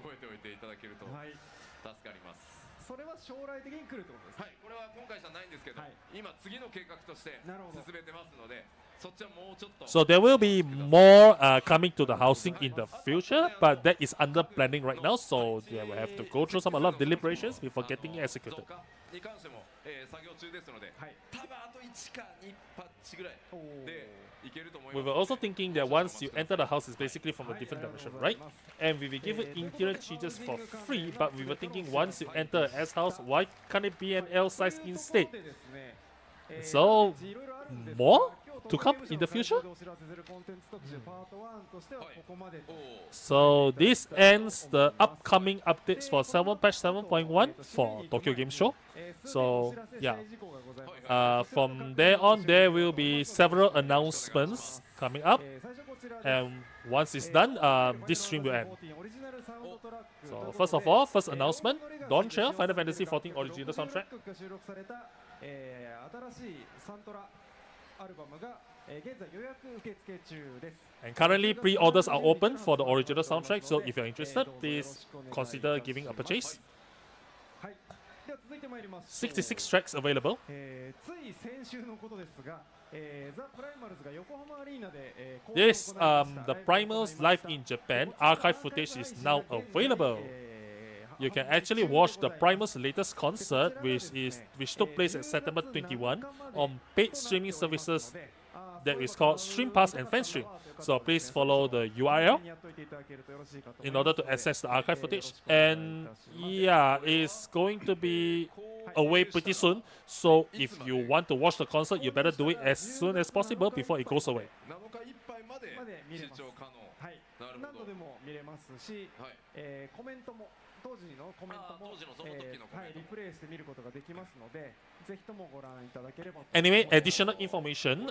覚えておいていただけるとはい。助かります。それは将来的に来るってことですか。はい、これは今回じゃないんですけど、はい今次の計画としてなるほど進めてますので、そっちはもうちょっと。 So there will be more coming to the housing in the future, but that is under planning right now. So they will have to go through some a lot of deliberations before getting it executed. 増加に関しても、作業中ですので、はい多分あと1か2パッチぐらいでいけると思い We ます。 were also thinking that once you enter the house, it's basically from a different dimension, right? And we will give it interior changes for free, but we were thinking once you enter an S house, why can't it be an L size instead? So, more to come in the future? So this ends the upcoming updates for patch 7.1 for Tokyo Game Show. So yeah, from there on there will be several announcements coming up, and once it's done, this stream will end. So first of all, first announcement, Dawntrail Final Fantasy XIV original soundtrack. And currently pre-orders are open for the original soundtrack, so if you're interested, please consider giving a purchase. 66 tracks available. つい先週のことですが、ザ・プライマルズが横浜アリーナで Yes, the Primals live in Japan archive footage is now available. You can actually watch the Primals' latest concert, which took place at September 21 on paid streaming services that is called Stream Pass and FanStream. So please follow the URL in order to access the archive footage. And yeah, it's going to be away pretty soon. So if you want to watch the concert, you better do it as soon as possible before it goes away. 7日いっぱいまで視聴可能。はい、なるほど何度でも見れますし、コメントも当時のコメントも当時のその時のコメントもリプレイして見ることができますので、ぜひともご覧いただければと。 Anyway, additional information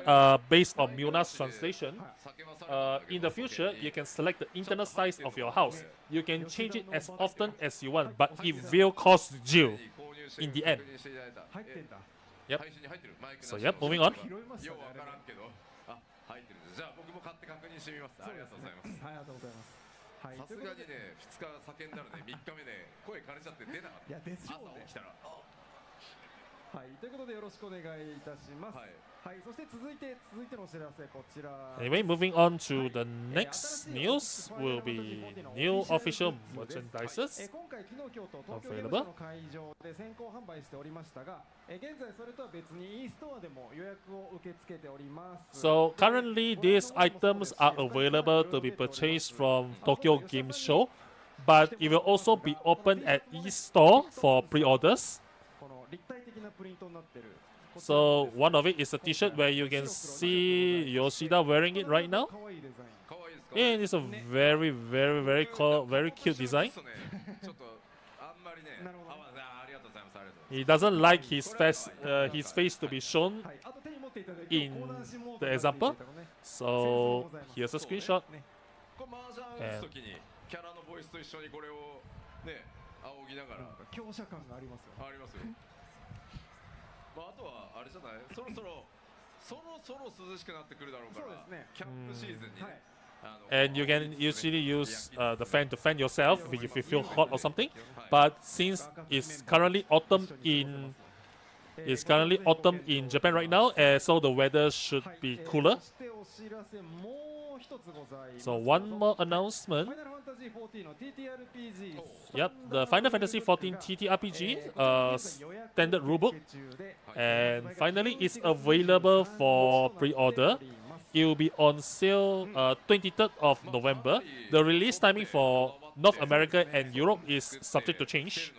based on Muna's translation. 叫ばされたんだけ In ど the future, you can select the internal size of your house. You can change it as often as you want, but it will cost you 購入して in the end. 確認していただいた入ってんだ。Yep. 配信に入ってるマイクなし So の yep, moving on. 拾いましたようわねあれねからんけど、あ、入ってるんです。じゃあ僕も買って確認してみます。ありがとうございます。ありがとうございますはいさすがにね、2日叫んだらね、3日目ね、声枯れちゃって出なかった。いやでしょうね朝起きたら。はいということでよろしくお願いいたしますはい。はいそして続いてのお知らせこちら Anyway, moving on to the next news will be new official merchandises. 今回昨日今日と東京ゲームショ available. ウの会場で先行販売しておりましたが現在それとは別に e ストアでも予約を受け付けております So currently, these items are available to be purchased from Tokyo Game Show, but it will also be open at eStore for pre-orders. この立体的なプリントになってる So one of it is a T-shirt where you can see Yoshida wearing it right now, 可愛いデザイン可愛いですか。 and it's a very cute design. ちょっとあんまりね、なるほどありがとうございます。ありがとうございます。 He doesn't like his face to be shown はいあと手に持っていただい in てコーナーシモー the ドになってい example. たのね So here's a screenshot. これ麻雀打つときにキャラのボイスと一緒にこれをね、仰ぎながらなんか強者感がありますよねありますよ。まああとはあれじゃない、そろそろ涼しくなってくるだろうから、そうですねキャンプシーズンにはねい。And you can usually use the fan to fan yourself if you feel hot or something. But since it's currently autumn in Japan right now, so the weather should はい be cooler. そしてお知らせもう一つございます So one more announcement. ファイナルファンタジー14の TTRPG Yep, the Final Fantasy XIV TTRPG standard rulebook, and finally it's available for pre-order. It will be on sale 23rd of November. The release timing for North America and Europe is subject to change,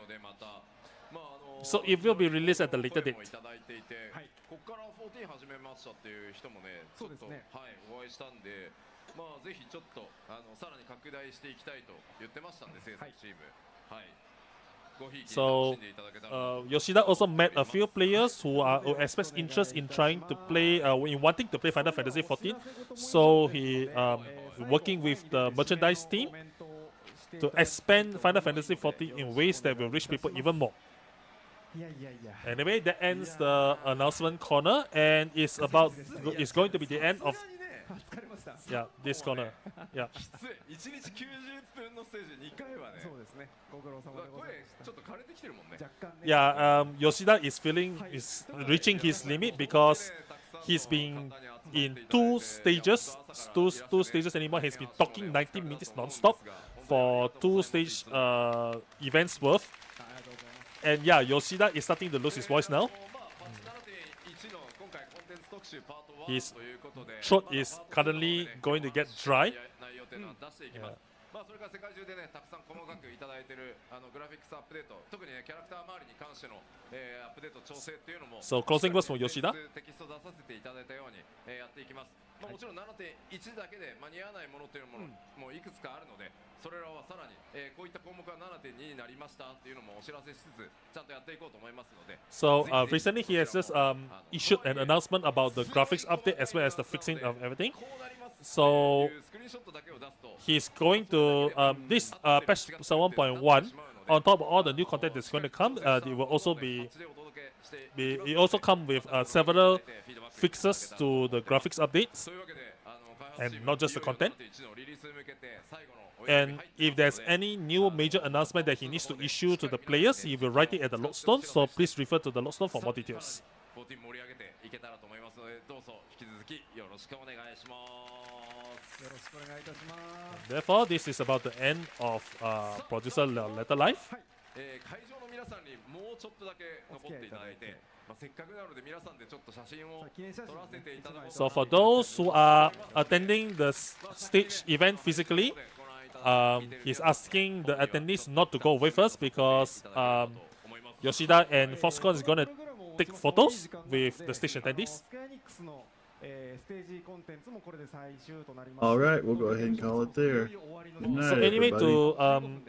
so it will be released at a later date. はいここから14始めましたっていう人もね、ちょっとそうですねはいお会いしたんで、まあぜひちょっとさらに拡大していきたいと言ってましたんで制作チーム、はい。ごひいきに楽しんでいただけたらなと。 Yoshida also met a few players who expressed interest in trying to play, in wanting to play Final Fantasy XIV. So he working with the merchandise team to expand Final Fantasy XIV in ways that will reach people even more. いやいやいや Anyway, that ends the announcement corner, and it's going to be the end of 疲れました this corner. Yeah. きつい。1日90分のステージ2回はね。そうですねご苦労様でございました声ちょっと枯れてきてるもんね。若干ね Yeah, Yoshida is reaching his limit because he's been in two stages anymore. He's been talking 90 minutes non-stop for two stage events worth. ありがとうございます And yeah, Yoshida is starting to lose his voice now. 7.1の今回コンテンツ特集パート His 1ということで throat is currently going to get dry. 内容というのは出していきます。まあそれから世界中でねたくさん細かくいただいているグラフィックスアップデート、特にねキャラクター周りに関しての、アップデート調整っていうのも So closing words from Yoshida. テキスト出させていただいたように、やっていきます。まあ、もちろん 7.1 だけで間に合わないものっていうものもいくつかあるので、それらはさらに、こういった項目が 7.2 になりましたっていうのもお知らせしつつちゃんとやっていこうと思いますので。 So recently he has just issued an announcement about the graphics update as well as the fixing of everything. So he's going to this patch 1.1 on top of all the new content that's going to come. It will also it also come with several fixes to the graphics updates, and not just the content. And if there's any new major announcement that he needs to issue to the players, he will write it at the lodestone. So please refer to the lodestone for more details. 盛り上げていけたらと思いますので、どうぞ引き続きよろしくお願いします。よろしくお願いいたします Therefore, this is about the end of producer letter life. 会場の皆さんにもうちょっとだけ残っていただいて、せっかくなので皆さんでちょっと写真を撮らせていただこう So for those who are attending the stage event physically, he's asking the attendees not to go away first because Yoshida and Foxconn is going to take photos with the stage attendees. All right, we'll go ahead and call it there. Good night, So anyway, everybody. to